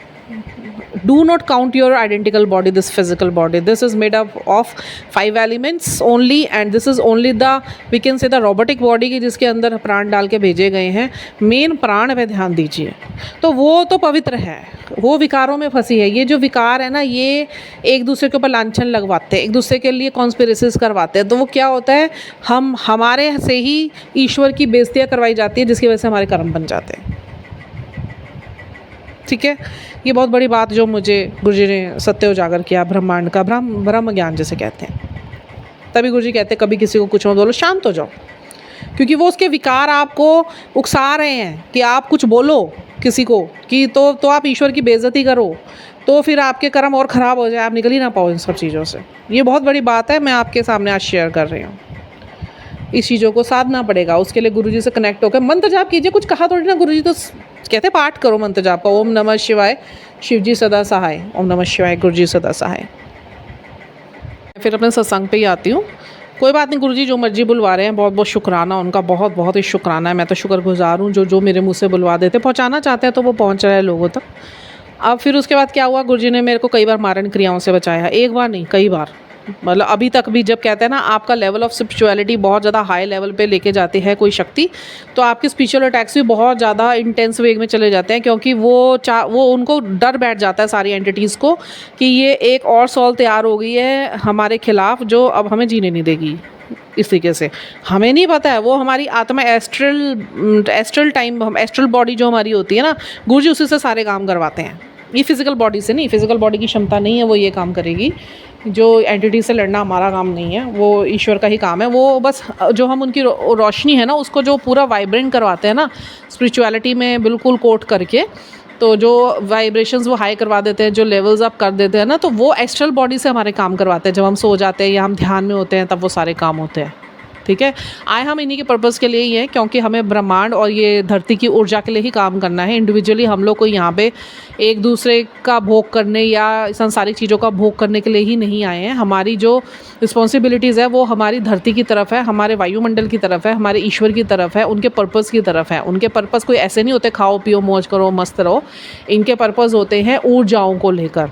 Do not count your identical body, this physical body. This is made up of 5 elements only, and this is only the, we can say, the robotic body की जिसके अंदर प्राण डाल के भेजे गए हैं. मेन प्राण पे ध्यान दीजिए. तो वो तो पवित्र है, वो विकारों में फंसी है. ये जो विकार है ना, ये एक दूसरे के ऊपर लांछन लगवाते हैं, एक दूसरे के लिए कॉन्स्पिरेसीज करवाते हैं. तो वो क्या होता है, हमारे से ही ईश्वर की बेइज्जतियाँ करवाई जाती है, जिसकी वजह से हमारे कर्म बन जाते हैं. ठीक है, ये बहुत बड़ी बात जो मुझे गुरुजी ने सत्य उजागर किया, ब्रह्मांड का ब्रह्म ज्ञान जिसे कहते हैं. तभी गुरुजी कहते हैं कभी किसी को कुछ मत बोलो, शांत हो जाओ, क्योंकि वो उसके विकार आपको उकसा रहे हैं कि आप कुछ बोलो किसी को कि तो आप ईश्वर की बेइज्जती करो, तो फिर आपके कर्म और ख़राब हो जाए, आप निकल ही ना पाओ इन सब चीज़ों से. ये बहुत बड़ी बात है, मैं आपके सामने आज शेयर कर रही हूँ. इस चीज़ों को साधना पड़ेगा, उसके लिए गुरुजी से कनेक्ट होकर मंत्र जाप कीजिए. कुछ कहा थोड़ी ना, गुरुजी तो कहते पाठ करो मंत्र जाप का, ओम नमः शिवाय शिवजी सदा सहाय, ओम नमः शिवाय गुरुजी सदा सहाय. फिर अपने सत्संग पे ही आती हूँ. कोई बात नहीं, गुरुजी जो मर्जी बुलवा रहे हैं, बहुत बहुत शुक्राना उनका, बहुत बहुत ही शुक्राना है. मैं तो शुक्रगुजार हूँ जो मेरे मुँह से बुलवा देते, पहुँचाना चाहते हैं तो वो पहुँच रहा है लोगों तक. अब फिर उसके बाद क्या हुआ, गुरुजी ने मेरे को कई बार मारण क्रियाओं से बचाया, एक बार नहीं कई बार. मतलब अभी तक भी जब कहते हैं ना आपका लेवल ऑफ स्पिरिचुअलिटी बहुत ज़्यादा हाई लेवल पे लेके जाती है कोई शक्ति, तो आपके स्पिरिचुअल अटैक्स भी बहुत ज़्यादा इंटेंस वेग में चले जाते हैं, क्योंकि वो उनको डर बैठ जाता है सारी एंटिटीज़ को कि ये एक और सॉल तैयार हो गई है हमारे खिलाफ, जो अब हमें जीने नहीं देगी. इस तरीके से हमें नहीं पता है, वो हमारी आत्मा एस्ट्रल बॉडी जो हमारी होती है ना, गुरुजी उसी से सारे काम करवाते हैं. ये फिज़िकल बॉडी से नहीं, फिज़िकल बॉडी की क्षमता नहीं है वो ये काम करेगी. जो एंटिटी से लड़ना हमारा काम नहीं है, वो ईश्वर का ही काम है. वो बस जो हम उनकी रोशनी है ना, उसको जो पूरा वाइब्रेंट करवाते हैं ना स्पिरिचुअलिटी में बिल्कुल कोट करके, तो जो वाइब्रेशंस वो हाई करवा देते हैं, जो लेवल्स अप कर देते हैं ना, तो वो एस्ट्रल बॉडी से हमारे काम करवाते हैं. जब हम सो जाते हैं या हम ध्यान में होते हैं तब वो सारे काम होते हैं. ठीक है, आए हम इन्हीं के पर्पज़ के लिए ही हैं, क्योंकि हमें ब्रह्मांड और ये धरती की ऊर्जा के लिए ही काम करना है. इंडिविजुअली हम लोग को यहाँ पे एक दूसरे का भोग करने या सांसारिक चीज़ों का भोग करने के लिए ही नहीं आए हैं. हमारी जो रिस्पॉन्सिबिलिटीज़ है वो हमारी धरती की तरफ है, हमारे वायुमंडल की तरफ है, हमारे ईश्वर की तरफ है, उनके पर्पज़ की तरफ है. उनके पर्पज़ कोई ऐसे नहीं होते खाओ पियो मौज करो मस्त रहो. इनके पर्पज़ होते हैं ऊर्जाओं को लेकर.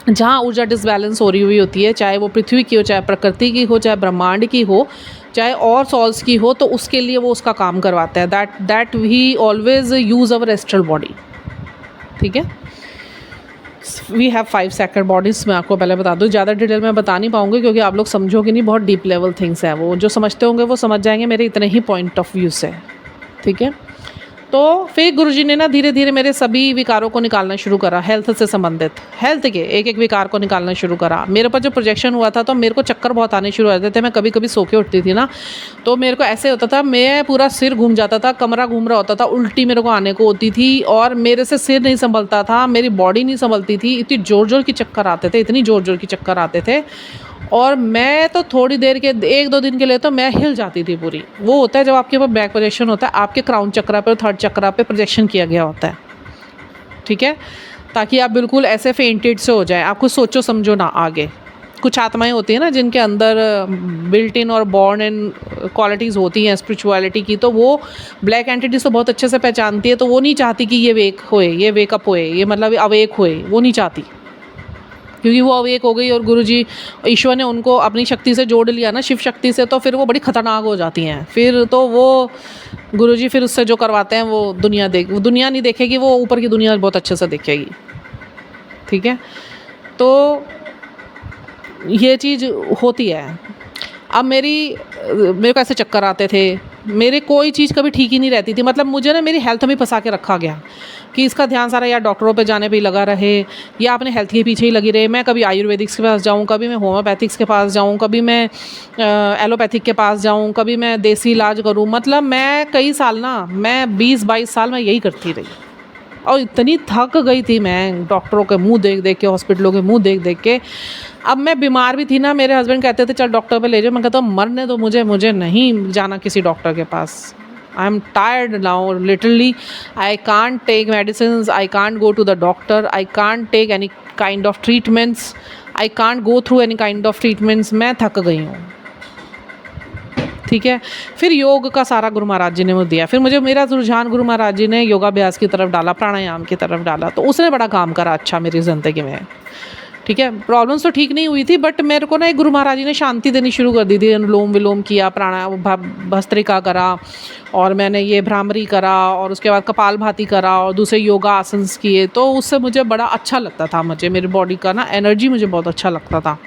जहाँ ऊर्जा डिसबैलेंस हो रही हुई होती है, चाहे वो पृथ्वी की हो, चाहे प्रकृति की हो, चाहे ब्रह्मांड की हो, चाहे और सॉल्स की हो, तो उसके लिए वो उसका काम करवाता है. That we always use our astral body. ठीक है, वी हैव 5 सेक्टर बॉडीज़. मैं आपको पहले बता दूँ, ज़्यादा डिटेल में बता नहीं पाऊँगी क्योंकि आप लोग समझोगे नहीं, बहुत डीप लेवल थिंग्स है. वो जो समझते होंगे वो समझ जाएंगे मेरे इतने ही पॉइंट ऑफ व्यू से. ठीक है, तो फिर गुरुजी ने ना धीरे धीरे मेरे सभी विकारों को निकालना शुरू करा. हेल्थ से संबंधित, हेल्थ के एक एक विकार को निकालना शुरू करा. मेरे पर जो प्रोजेक्शन हुआ था तो मेरे को चक्कर बहुत आने शुरू हो जाते थे. मैं कभी कभी सो के उठती थी ना, तो मेरे को ऐसे होता था, मैं पूरा सिर घूम जाता था, कमरा घूम रहा होता था, उल्टी मेरे को आने को होती थी, और मेरे से सिर नहीं संभलता था, मेरी बॉडी नहीं संभलती थी. इतनी ज़ोर ज़ोर की चक्कर आते थे, इतनी ज़ोर ज़ोर की चक्कर आते थे. और मैं तो थोड़ी देर के 1-2 दिन के लिए तो मैं हिल जाती थी पूरी. वो होता है जब आपके ऊपर बैक प्रोजेक्शन होता है, आपके क्राउन चक्रा पे और थर्ड चक्रा पे प्रोजेक्शन किया गया होता है. ठीक है, ताकि आप बिल्कुल ऐसे फेंटेड से हो जाए, आप कुछ सोचो समझो ना आगे. कुछ आत्माएं होती हैं ना जिनके अंदर बिल्ट इन और बॉर्न इन क्वालिटीज़ होती हैं स्पिरिचुअलिटी की, तो वो ब्लैक एंटिटीज़ तो बहुत अच्छे से पहचानती है. तो वो नहीं चाहती कि ये वेक होए, ये वेकअप होए, ये मतलब अवेक होए, वो नहीं चाहती, क्योंकि वो अवेक हो गई और गुरुजी ईश्वर ने उनको अपनी शक्ति से जोड़ लिया ना, शिव शक्ति से, तो फिर वो बड़ी ख़तरनाक हो जाती हैं. फिर तो वो गुरुजी फिर उससे जो करवाते हैं वो दुनिया नहीं देखेगी, वो ऊपर की दुनिया बहुत अच्छे से देखेगी. ठीक है, तो ये चीज़ होती है. अब मेरे को ऐसे चक्कर आते थे, मेरे कोई चीज़ कभी ठीक ही नहीं रहती थी। मतलब मुझे ना मेरी हेल्थ में फंसा के रखा गया कि इसका ध्यान सारा या डॉक्टरों पे जाने पे ही लगा रहे या अपने हेल्थ के पीछे ही लगी रहे। मैं कभी आयुर्वेदिक्स के पास जाऊँ, कभी मैं होम्योपैथिक्स के पास जाऊँ, कभी मैं एलोपैथिक के पास जाऊँ, कभी मैं देसी इलाज करूँ। मतलब मैं कई साल ना, मैं 20-22 साल मैं यही करती रही और इतनी थक गई थी मैं डॉक्टरों के मुंह देख देख के, हॉस्पिटलों के मुंह देख देख के। अब मैं बीमार भी थी ना, मेरे हस्बैंड कहते थे चल डॉक्टर पे ले जाओ। मैं कहता हूँ मरने दो मुझे नहीं जाना किसी डॉक्टर के पास। I am tired now literally, I can't take medicine, I can't go to the doctor, I can't take any kind of treatments, I can't go through any kind of treatments. मैं थक गई हूँ, ठीक है। फिर योग का सारा गुरु महाराज जी ने मुझे दिया। फिर मुझे मेरा रुझान गुरु महाराज जी ने योगाभ्यास की तरफ डाला, प्राणायाम की तरफ डाला, तो उसने बड़ा काम करा अच्छा मेरी ज़िंदगी में, ठीक है। प्रॉब्लम्स तो ठीक नहीं हुई थी, बट मेरे को ना एक गुरु महाराज जी ने शांति देनी शुरू कर दी थी। अनुलोम विलोम किया, प्राणायाम भस्त्रिका करा, और मैंने ये भ्रामरी करा, और उसके बाद कपालभाति करा, और दूसरे योगा आसन्स किए। तो उससे मुझे बड़ा अच्छा लगता था, मुझे मेरी बॉडी का ना एनर्जी मुझे बहुत अच्छा लगता था।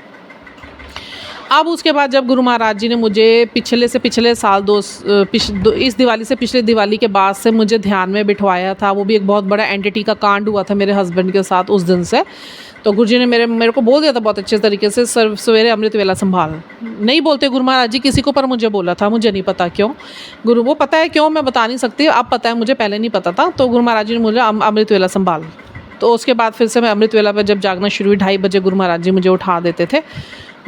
अब उसके बाद जब गुरु महाराज जी ने मुझे पिछले साल इस दिवाली से पिछले दिवाली के बाद से मुझे ध्यान में बिठवाया था, वो भी एक बहुत बड़ा एंटिटी का कांड हुआ था मेरे हस्बैंड के साथ उस दिन से। तो गुरु जी ने मेरे को बोल दिया था बहुत अच्छे तरीके से, सवेरे अमृत वेला संभाल। नहीं बोलते गुरु महाराज जी किसी को, पर मुझे बोला था, मुझे नहीं पता क्यों। वो पता है क्यों मैं बता नहीं सकती, अब पता है मुझे, पहले नहीं पता था। तो गुरु महाराज जी ने मुझे अमृत वेला संभाल। तो उसके बाद फिर से मैं अमृत वेला पर जब जागना शुरू हुई, 2:30 बजे गुरु महाराज जी मुझे उठा देते थे।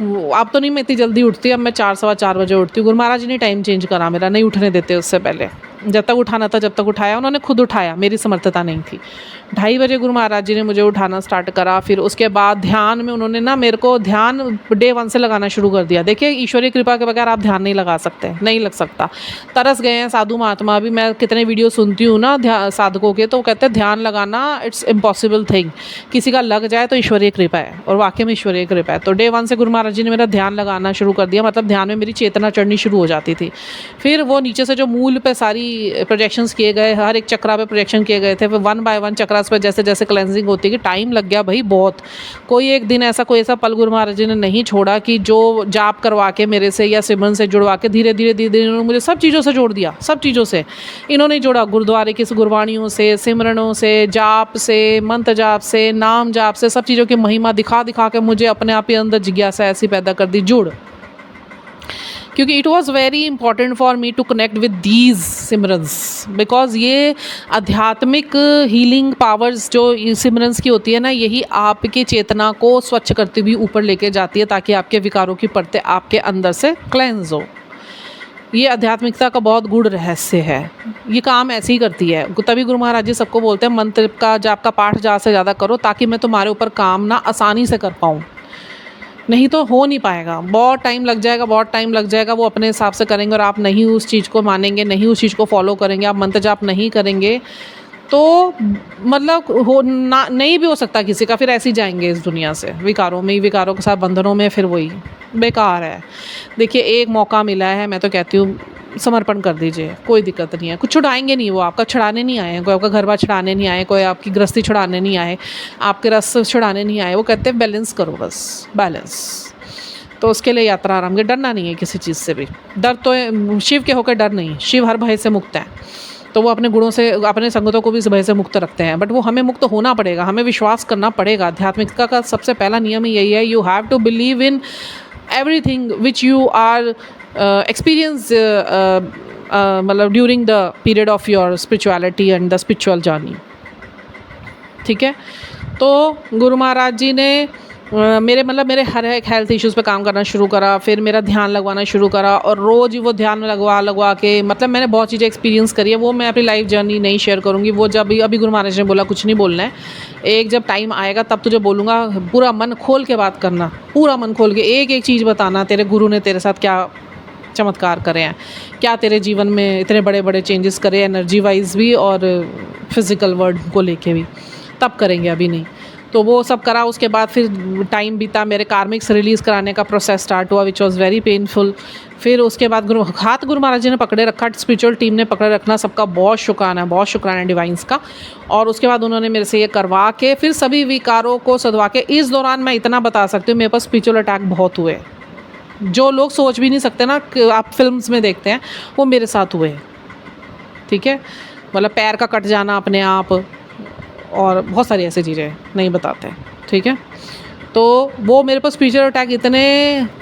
अब तो नहीं मैं इतनी जल्दी उठती, अब मैं 4 सवा 4 बजे उठती हूँ। गुरु महाराज जी ने टाइम चेंज करा मेरा, नहीं उठने देते उससे पहले। जब तक उठाना था जब तक उठाया, उन्होंने खुद उठाया, मेरी समर्थता नहीं थी। 2:30 बजे गुरु महाराज जी ने मुझे उठाना स्टार्ट करा। फिर उसके बाद ध्यान में उन्होंने ना मेरे को ध्यान डे 1 से लगाना शुरू कर दिया। देखिए ईश्वरीय कृपा के बगैर आप ध्यान नहीं लगा सकते, नहीं लग सकता। तरस गए हैं साधु महात्मा भी, मैं कितने वीडियो सुनती हूँ ना साधकों के, तो कहते हैं ध्यान लगाना इट्स इम्पॉसिबल थिंग, किसी का लग जाए तो ईश्वरीय कृपा है, और वाकई में ईश्वरीय कृपा है। तो डे 1 से गुरु महाराज जी ने मेरा ध्यान लगाना शुरू कर दिया, मतलब ध्यान में मेरी चेतना चढ़नी शुरू हो जाती थी। फिर वो नीचे से जो मूल पे सारी प्रोजेक्शंस किए गए, हर एक चक्रा पे प्रोजेक्शन किए गए थे, फिर 1 बाय 1 चक्रास पे जैसे जैसे क्लेंजिंग होती है कि टाइम लग गया भाई बहुत। कोई एक दिन ऐसा पल गुरु महाराज जी ने नहीं छोड़ा कि जो जाप करवा के मेरे से या सिमरन से जुड़वा के धीरे धीरे इन्होंने मुझे सब चीज़ों से जोड़ दिया। सब चीज़ों से इन्होंने जोड़ा, गुरुद्वारे की गुरबाणियों से, सिमरनों से, जाप से, मंत्र जाप से, नाम जाप से, सब चीज़ों की महिमा दिखा दिखा के मुझे अपने आप ही अंदर जिज्ञासा ऐसी पैदा कर दी, जुड़। क्योंकि it was very important for me to connect with these simrans, because ये आध्यात्मिक हीलिंग पावर्स जो सिमरन्स की होती है ना, यही आपकी चेतना को स्वच्छ करती हुई ऊपर लेके जाती है, ताकि आपके विकारों की परतें आपके अंदर से क्लेंस हो। ये आध्यात्मिकता का बहुत गूढ़ रहस्य है, ये काम ऐसे ही करती है। तभी गुरु महाराज जी सबको बोलते हैं मंत्र का जाप का पाठ ज़्यादा से ज़्यादा करो, ताकि मैं तुम्हारे ऊपर काम ना आसानी से कर पाऊँ, नहीं तो हो नहीं पाएगा, बहुत टाइम लग जाएगा। वो अपने हिसाब से करेंगे और आप नहीं उस चीज़ को मानेंगे, नहीं उस चीज़ को फॉलो करेंगे, आप मंत्र जाप नहीं करेंगे, तो मतलब नहीं भी हो सकता किसी का। फिर ऐसे ही जाएंगे इस दुनिया से, विकारों के साथ, बंधनों में, फिर वही बेकार है। देखिए एक मौका मिला है, मैं तो कहती हूँ समर्पण कर दीजिए, कोई दिक्कत नहीं है। कुछ छुड़ाएंगे नहीं, वो आपका छुड़ाने नहीं आए हैं, कोई आपका घर बार छुड़ाने नहीं आए, कोई आपकी गृहस्थी छुड़ाने नहीं आए, आपके रस छुड़ाने नहीं आए। वो कहते हैं बैलेंस करो, बस बैलेंस। तो उसके लिए यात्रा आराम के, डरना नहीं है किसी चीज़ से भी। डर तो शिव के होकर डर नहीं, शिव हर भय से मुक्त है, तो वो अपने गुणों से, अपने संगतों को भी इस भय से मुक्त रखते हैं। बट वो हमें मुक्त होना पड़ेगा, हमें विश्वास करना पड़ेगा। आध्यात्मिकता का सबसे पहला नियम ही यही है, you have to believe in everything which you are experience, मतलब during the period of your spirituality and the spiritual journey, ठीक है। तो गुरु महाराज जी ने मेरे हर एक हेल्थ इश्यूज़ पे काम करना शुरू करा, फिर मेरा ध्यान लगवाना शुरू करा, और रोज़ वो ध्यान लगवा के, मतलब मैंने बहुत चीज़ें एक्सपीरियंस करी है। वो मैं अपनी लाइफ जर्नी नहीं शेयर करूँगी, वो जब अभी गुरु महाराज ने बोला कुछ नहीं बोलना है, एक जब टाइम आएगा तब तुझे बोलूँगा। पूरा मन खोल के बात करना, पूरा मन खोल के एक एक चीज़ बताना, तेरे गुरु ने तेरे साथ क्या चमत्कार करे हैं, क्या तेरे जीवन में इतने बड़े बड़े चेंजेस करे, एनर्जी वाइज भी और फिज़िकल वर्ल्ड को लेके भी, तब करेंगे, अभी नहीं। तो वो सब करा। उसके बाद फिर टाइम बीता, मेरे कार्मिक्स रिलीज़ कराने का प्रोसेस स्टार्ट हुआ, विच वॉज़ वेरी पेनफुल। फिर उसके बाद गुरु महाराज जी ने पकड़े रखा, स्पिरिचुअल टीम ने पकड़े रखना, सबका बहुत शुक्राना डिवाइंस का। और उसके बाद उन्होंने मेरे से ये करवा के फिर सभी विकारों को सधवा के, इस दौरान मैं इतना बता सकती हूँ मेरे पास स्पिरिचुअल अटैक बहुत हुए, जो लोग सोच भी नहीं सकते ना, आप फिल्म्स में देखते हैं, वो मेरे साथ हुए हैं। ठीक है, मतलब पैर का कट जाना अपने आप, और बहुत सारी ऐसी चीज़ें नहीं बताते। ठीक है, तो वो मेरे पास स्पिरिचुअल अटैक इतने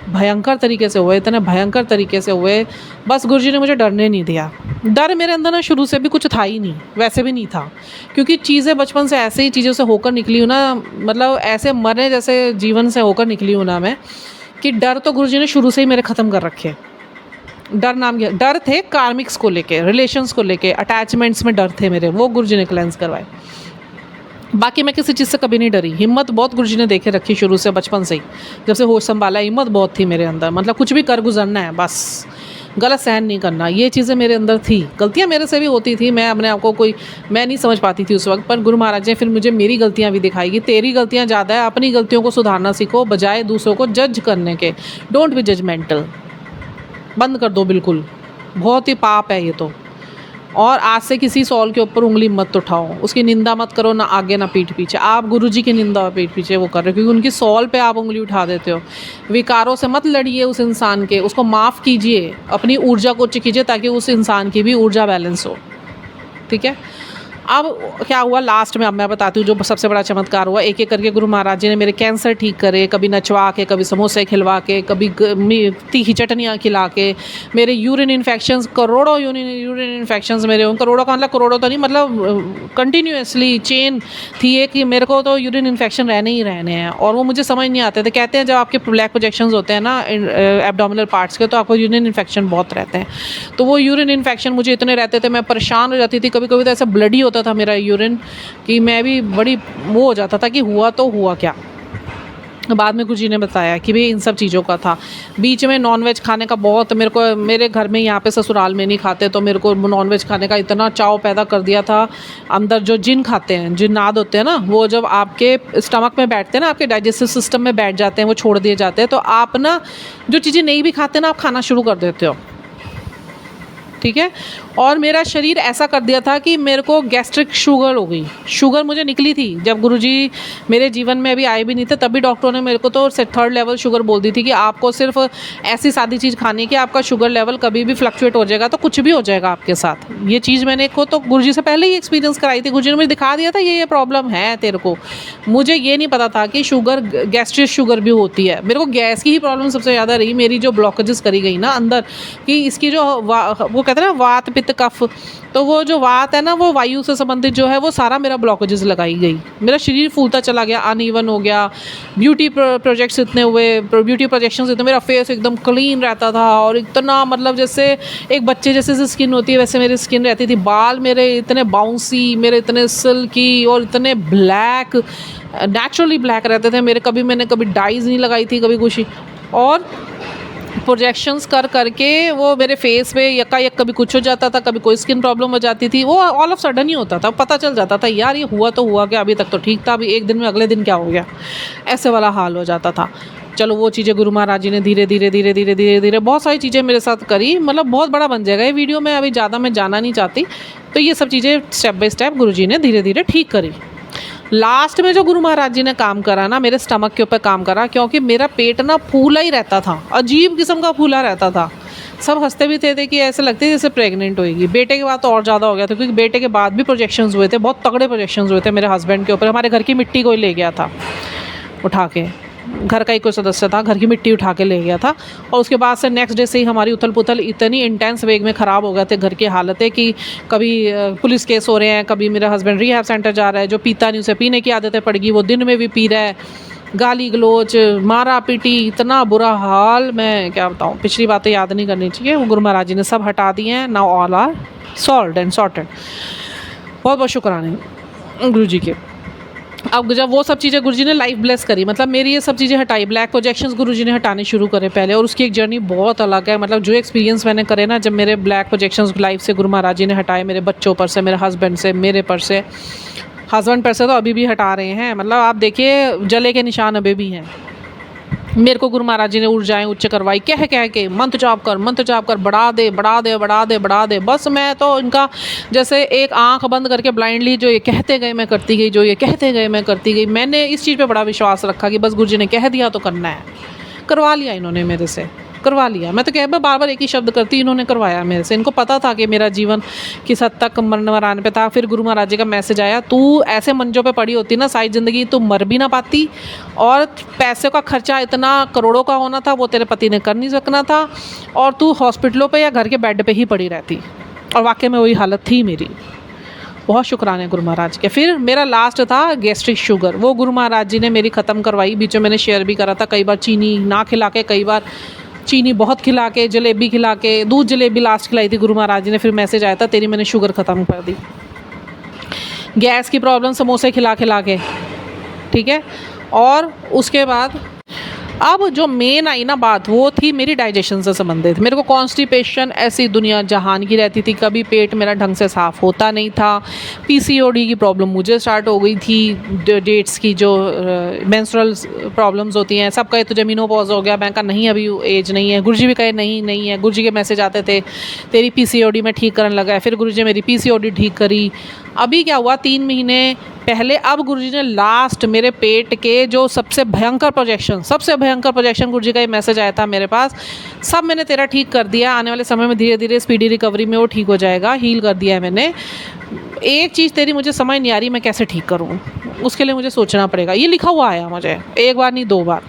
भयंकर तरीके से हुए, इतने भयंकर तरीके से हुए, बस गुरुजी ने मुझे डरने नहीं दिया। डर मेरे अंदर ना शुरू से भी कुछ था ही नहीं, वैसे भी नहीं था, क्योंकि चीज़ें बचपन से ऐसे ही चीज़ों से होकर निकली हूँ ना, मतलब ऐसे मरने जैसे जीवन से होकर निकली हूँ ना मैं, कि डर तो गुरुजी ने शुरू से ही मेरे ख़त्म कर रखे। डर नाम क्या, डर थे कार्मिक्स को लेके, रिलेशंस को लेके, अटैचमेंट्स में डर थे मेरे, वो गुरुजी ने क्लेंस करवाए। बाकी मैं किसी चीज़ से कभी नहीं डरी। हिम्मत बहुत गुरुजी ने देखे रखी शुरू से, बचपन से ही, जब से होश संभाला, हिम्मत बहुत थी मेरे अंदर। मतलब कुछ भी कर गुजरना है, बस गलत सहन नहीं करना, ये चीज़ें मेरे अंदर थी। गलतियाँ मेरे से भी होती थी, मैं अपने आप को मैं नहीं समझ पाती थी उस वक्त, पर गुरु महाराज ने फिर मुझे मेरी गलतियाँ भी दिखाई कि तेरी गलतियाँ ज़्यादा है, अपनी गलतियों को सुधारना सीखो बजाय दूसरों को जज करने के। डोंट बी जजमेंटल, बंद कर दो बिल्कुल, बहुत ही पाप है ये तो। और आज से किसी सॉल के ऊपर उंगली मत उठाओ, उसकी निंदा मत करो, ना आगे ना पीठ पीछे। आप गुरुजी की निंदा और पीठ पीछे वो कर रहे हो, क्योंकि उनकी सॉल पे आप उंगली उठा देते हो। विकारों से मत लड़िए उस इंसान के, उसको माफ़ कीजिए, अपनी ऊर्जा को उच्च कीजिए, ताकि उस इंसान की भी ऊर्जा बैलेंस हो। ठीक है, अब क्या हुआ लास्ट में, अब मैं बताती हूँ जो सबसे बड़ा चमत्कार हुआ। एक एक करके गुरु महाराज जी ने मेरे कैंसर ठीक करे, कभी नचवा के, कभी समोसे खिलवा के, कभी तीखी चटनियाँ खिला के। मेरे यूरिन इन्फेक्शंस, करोड़ों यूरिन इन्फेक्शंस मेरे, करोड़ों का मतलब करोड़ों तो नहीं, मतलब कंटिन्यूसली चेन थी एक, कि मेरे को तो यूरिन इन्फेक्शन रहने ही रहने हैं, और वो मुझे समझ नहीं आते थे। कहते हैं जब आपके ब्लैक प्रोजेक्शंस होते हैं ना एब्डोमिनल पार्ट्स के, तो आपको यूरिन इन्फेक्शन बहुत रहते हैं। तो वो यूरिन इन्फेक्शन मुझे इतने रहते थे, मैं परेशान हो जाती थी। कभी कभी तो ऐसा ब्लडी होता था मेरा यूरिन कि मैं भी बड़ी वो हो जाता था कि हुआ तो हुआ क्या। बाद में गुरुजी ने बताया कि भाई इन सब चीज़ों का था। बीच में नॉनवेज खाने का बहुत मेरे घर में, यहाँ पे ससुराल में नहीं खाते, तो मेरे को नॉनवेज खाने का इतना चाव पैदा कर दिया था। अंदर जो जिन खाते हैं, जिन्नाद होते हैं ना, वो जब आपके स्टमक में बैठते हैं ना, आपके डाइजेस्टिव सिस्टम में बैठ जाते हैं, वो छोड़ दिए जाते हैं, तो आप ना जो चीज़ें नहीं भी खाते ना, आप खाना शुरू कर देते हो। ठीक है, और मेरा शरीर ऐसा कर दिया था कि मेरे को गैस्ट्रिक शुगर हो गई। शुगर मुझे निकली थी जब गुरुजी मेरे जीवन में अभी आए भी नहीं थे, तभी डॉक्टरों ने मेरे को तो 3rd लेवल शुगर बोल दी थी कि आपको सिर्फ ऐसी सादी चीज़ खानी है कि आपका शुगर लेवल कभी भी फ्लक्चुएट हो जाएगा, तो कुछ भी हो जाएगा आपके साथ। ये चीज़ मैंने को तो गुरुजी से पहले ही एक्सपीरियंस कराई थी। गुरुजी ने मुझे दिखा दिया था ये प्रॉब्लम है तेरे को। मुझे ये नहीं पता था कि शुगर, गैस्ट्रिक शुगर भी होती है। मेरे को गैस की ही प्रॉब्लम सबसे ज़्यादा रही, मेरी जो ब्लॉकेजेस करी गई ना अंदर, कि इसकी जो वो कहते हैं ना वात पित्त कफ, तो वो जो वात है ना, वो वायु से संबंधित जो है, वो सारा मेरा ब्लॉकेजेस लगाई गई। मेरा शरीर फूलता चला गया, अनइवन हो गया। ब्यूटी प्रोजेक्ट्स इतने हुए, ब्यूटी प्रोजेक्शंस इतने, मेरा फेस एकदम क्लीन रहता था, और इतना मतलब जैसे एक बच्चे जैसे स्किन होती है वैसे मेरी स्किन रहती थी। बाल मेरे इतने बाउंसी, मेरे इतने सिल्की और इतने ब्लैक, नेचुरली ब्लैक रहते थे मेरे। मैंने कभी डाइज नहीं लगाई थी, कभी कुछ। और प्रोजेक्शंस कर करके वो मेरे फेस पे यकायक कभी कुछ हो जाता था, कभी कोई स्किन प्रॉब्लम हो जाती थी। वो ऑल ऑफ सडन ही होता था, पता चल जाता था यार ये हुआ तो हुआ क्या, अभी तक तो ठीक था, अभी एक दिन में अगले दिन क्या हो गया, ऐसे वाला हाल हो जाता था। चलो वो चीज़ें गुरु महाराज जी ने धीरे धीरे बहुत सारी चीज़ें मेरे साथ करी। मतलब बहुत बड़ा बन जाएगा ये वीडियो में, अभी ज़्यादा मैं जाना नहीं चाहती। तो ये सब चीज़ें स्टेप बाय स्टेप गुरु जी ने धीरे धीरे ठीक करी। लास्ट में जो गुरु महाराज जी ने काम करा ना, मेरे स्टमक के ऊपर काम करा, क्योंकि मेरा पेट ना फूला ही रहता था, अजीब किस्म का फूला रहता था। सब हंसते भी थे कि ऐसे लगते जैसे प्रेग्नेंट होएगी। बेटे के बाद तो और ज़्यादा हो गया था, क्योंकि बेटे के बाद भी प्रोजेक्शंस हुए थे, बहुत तगड़े प्रोजेक्शंस हुए थे मेरे हस्बैंड के ऊपर। हमारे घर की मिट्टी कोई ले गया था उठा के, घर का ही कोई सदस्य था, घर की मिट्टी उठा के ले गया था। और उसके बाद से नेक्स्ट डे से ही हमारी उथल पुथल इतनी इंटेंस वेग में ख़राब हो गए थे घर की हालतें, कि कभी पुलिस केस हो रहे हैं, कभी मेरा हस्बैंड रिहैब सेंटर जा रहा है, जो पीता नहीं उसे पीने की आदतें पड़ गई, वो दिन में भी पी रहा है, गाली गलोच, मारा पीटी, इतना बुरा हाल, मैं क्या बताऊँ। पिछली बातें याद नहीं करनी चाहिए, वो गुरु महाराज जी ने सब हटा दिए हैं। Now all are solved and sorted. बहुत बहुत शुक्राने गुरु जी के। अब जब वो सब चीज़ें गुरुजी ने लाइफ ब्लेस करी, मतलब मेरी ये सब चीज़ें हटाई, ब्लैक प्रोजेक्शंस गुरुजी ने हटाने शुरू करे पहले, और उसकी एक जर्नी बहुत अलग है। मतलब जो एक्सपीरियंस मैंने करे ना, जब मेरे ब्लैक प्रोजेक्शंस लाइफ से गुरु महाराज जी ने हटाए, मेरे बच्चों पर से, मेरे हस्बैंड से, मेरे पर से, हस्बैंड पर से तो अभी भी हटा रहे हैं। मतलब आप देखिए जले के निशान अभी भी हैं। मेरे को गुरु महाराज जी ने ऊर्जाएं उच्च करवाई, कह के मंत्र जाप कर, बढ़ा दे। बस मैं तो इनका जैसे एक आंख बंद करके ब्लाइंडली जो ये कहते गए मैं करती गई, जो ये कहते गए मैं करती गई। मैंने इस चीज़ पे बड़ा विश्वास रखा कि बस गुरु जी ने कह दिया तो करना है। करवा लिया इन्होंने मेरे से। करवा लिया। मैं तो कह बार बार एक ही शब्द करती, इन्होंने करवाया मेरे से। इनको पता था कि मेरा जीवन किस हद तक मरने मराने पे था। फिर गुरु महाराज जी का मैसेज आया, तू ऐसे मंजों पे पड़ी होती ना सारी ज़िंदगी, तू मर भी ना पाती, और पैसे का खर्चा इतना करोड़ों का होना था वो तेरे पति ने कर नहीं सकना था, और तू हॉस्पिटलों पे या घर के बेड पे ही पड़ी रहती। और वाकई में वही हालत थी मेरी। बहुत शुक्राने गुरु महाराज के। फिर मेरा लास्ट था गैस्ट्रिक शुगर, वो गुरु महाराज जी ने मेरी ख़त्म करवाई। बीच में मैंने शेयर भी करा था, कई बार चीनी ना खिला के, कई बार चीनी बहुत खिला के, जलेबी खिला के, दूध जलेबी लास्ट खिलाई थी गुरु महाराज जी ने। फिर मैसेज आया था, तेरी मैंने शुगर ख़त्म कर दी। गैस की प्रॉब्लम समोसे खिला खिला के, ठीक है। और उसके बाद अब जो मेन आई ना बात, वो थी मेरी डाइजेशन से संबंधित। मेरे को कॉन्स्टिपेशन ऐसी दुनिया जहान की रहती थी, कभी पेट मेरा ढंग से साफ़ होता नहीं था। पीसीओडी की प्रॉब्लम मुझे स्टार्ट हो गई थी, डेट्स की जो मेंस्ट्रुअल प्रॉब्लम्स होती हैं, सब कहे तुझे मेनोपॉज हो गया। मैं कहा नहीं, अभी एज नहीं है। गुरुजी भी कहे नहीं है। गुरुजी के मैसेज आते थे, तेरी पीसीओडी में ठीक करने लगा है। फिर गुरुजी मेरी पीसीओडी ठीक करी। अभी क्या हुआ, 3 महीने पहले अब गुरुजी ने लास्ट मेरे पेट के जो सबसे भयंकर प्रोजेक्शन गुरुजी का ये मैसेज आया था मेरे पास, सब मैंने तेरा ठीक कर दिया। आने वाले समय में धीरे धीरे स्पीडी रिकवरी में वो ठीक हो जाएगा, हील कर दिया है मैंने। एक चीज़ तेरी मुझे समझ नहीं आ रही, मैं कैसे ठीक करूँ, उसके लिए मुझे सोचना पड़ेगा। ये लिखा हुआ आया मुझे, एक बार नहीं 2 बार।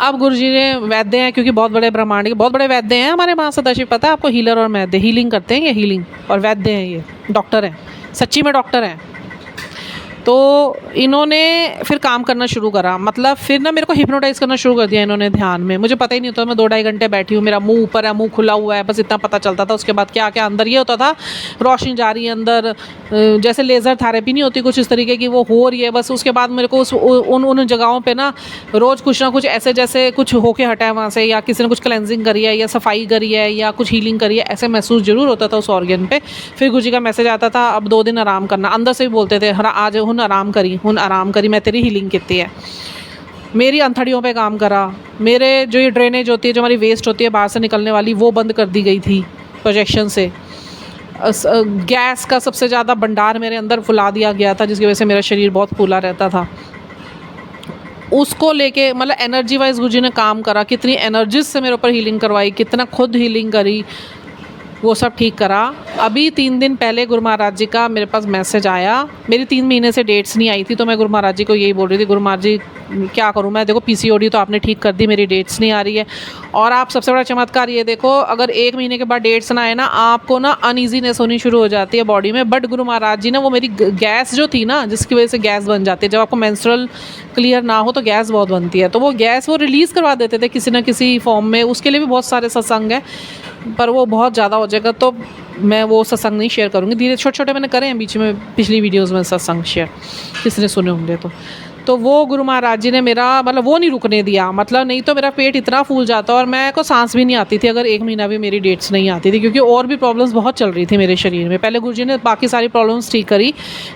अब गुरुजी ने वैद्य हैं, क्योंकि बहुत बड़े ब्रह्मांड के बहुत बड़े वैद्य हैं हमारे वहाँ सदाशिव, पता है आपको, हीलर और वैद्य, हीलिंग करते हैं ये, हीलिंग और वैद्य हैं, ये डॉक्टर हैं, सच्ची में डॉक्टर हैं। तो इन्होंने फिर काम करना शुरू करा, मतलब फिर ना मेरे को हिप्नोटाइज़ करना शुरू कर दिया इन्होंने ध्यान में। मुझे पता ही नहीं होता, मैं 2-2.5 घंटे बैठी हूँ, मेरा मुंह ऊपर है, मुंह खुला हुआ है, बस इतना पता चलता था। उसके बाद क्या क्या अंदर ये होता था, रोशनी जा रही है अंदर, जैसे लेज़र थेरेपी नहीं होती कुछ इस तरीके की, वो हो रही है बस। उसके बाद मेरे को उन जगहों पर ना रोज़ कुछ ना कुछ ऐसे जैसे कुछ होके हटा है वहाँ से, या किसी ने कुछ क्लेंजिंग करी है या सफाई करी है या कुछ हीलिंग करी है, ऐसे महसूस जरूर होता था उस ऑर्गन पे। फिर गुरुजी का मैसेज आता था, अब 2 दिन आराम करना। अंदर से भी बोलते थे, आज हुन आराम करी, मैं तेरी हीलिंग की है। मेरी अंथड़ियों पे काम करा, मेरे जो ये ड्रेनेज होती है, जो हमारी वेस्ट होती है बाहर से निकलने वाली, वो बंद कर दी गई थी प्रोजेक्शन से। गैस का सबसे ज़्यादा भंडार मेरे अंदर फुला दिया गया था, जिसकी वजह से मेरा शरीर बहुत फूला रहता था। उसको लेके मतलब एनर्जी वाइज गुरुजी ने काम करा, कितनी एनर्जीज से मेरे ऊपर हीलिंग करवाई, कितना खुद हीलिंग करी, वो सब ठीक करा। अभी 3 दिन पहले गुरु महाराज जी का मेरे पास मैसेज आया। मेरी 3 महीने से डेट्स नहीं आई थी, तो मैं गुरु महाराज जी को यही बोल रही थी, गुरु महाराज जी क्या करूं मैं, देखो पीसीओडी तो आपने ठीक कर दी, मेरी डेट्स नहीं आ रही है। और आप सबसे बड़ा चमत्कार ये देखो, अगर 1 महीने के बाद डेट्स ना आए ना, आपको ना अनईजीनेस होनी शुरू हो जाती है बॉडी में। बट गुरु महाराज जी ने वो मेरी गैस जो थी ना, जिसकी वजह से गैस बन जाती है, जब आपको मेंस्ट्रुअल क्लियर ना हो तो गैस बहुत बनती है, तो वो गैस वो रिलीज़ करवा देते थे किसी ना किसी फॉर्म में। उसके लिए भी बहुत सारे सत्संग हैं, पर वो बहुत ज़्यादा हो जाएगा, तो मैं वो सत्संग नहीं शेयर करूँगी। धीरे छोटे मैंने करे हैं बीच में, पिछली वीडियोस में सत्संग शेयर, किसी ने सुने होंगे तो वो गुरु महाराज जी ने मेरा मतलब वो नहीं रुकने दिया। मतलब नहीं तो मेरा पेट इतना फूल जाता और मैं को सांस भी नहीं आती थी अगर 1 महीना भी मेरी डेट्स नहीं आती थी, क्योंकि और भी प्रॉब्लम्स बहुत चल रही थी मेरे शरीर में। पहले गुरुजी ने बाकी सारी प्रॉब्लम्स ठीक करी,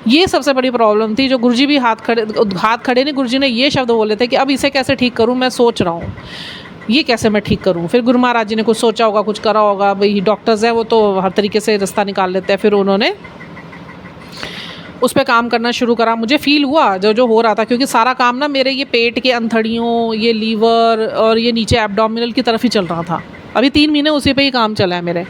ये सबसे बड़ी प्रॉब्लम थी जो गुरुजी भी हाथ खड़े ने गुरुजी ने ये शब्द बोले थे कि अब इसे कैसे ठीक करूँ, मैं सोच रहा हूँ ये कैसे मैं ठीक करूँ। फिर गुरु महाराज जी ने कुछ सोचा होगा, कुछ करा होगा, भाई डॉक्टर्स हैं वो तो हर तरीके से रास्ता निकाल लेते हैं। फिर उन्होंने उस पर काम करना शुरू करा। मुझे फ़ील हुआ जो हो रहा था, क्योंकि सारा काम ना मेरे ये पेट के अंथड़ियों, ये लीवर और ये नीचे एब्डोमिनल की तरफ ही चल रहा था। अभी 3 महीने उसी पे ही काम चला है मेरे,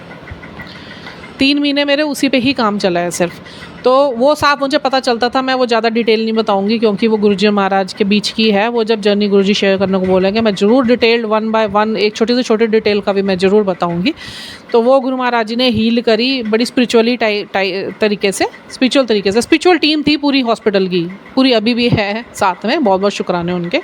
3 महीने मेरे उसी पे ही काम चला है सिर्फ। तो वो साफ मुझे पता चलता था। मैं वो ज़्यादा डिटेल नहीं बताऊंगी क्योंकि वो गुरुजी महाराज के बीच की है। वो जब जर्नी गुरुजी शेयर करने को बोलेंगे मैं ज़रूर डिटेल्ड 1 बाय 1 एक छोटी से छोटी डिटेल का भी मैं ज़रूर बताऊंगी। तो वो गुरु महाराज जी ने हील करी बड़ी स्पिरिचुअल तरीके से। स्पिरिचुअल टीम थी पूरी हॉस्पिटल की, पूरी अभी भी है साथ में, बहुत बहुत शुक्राने उनके।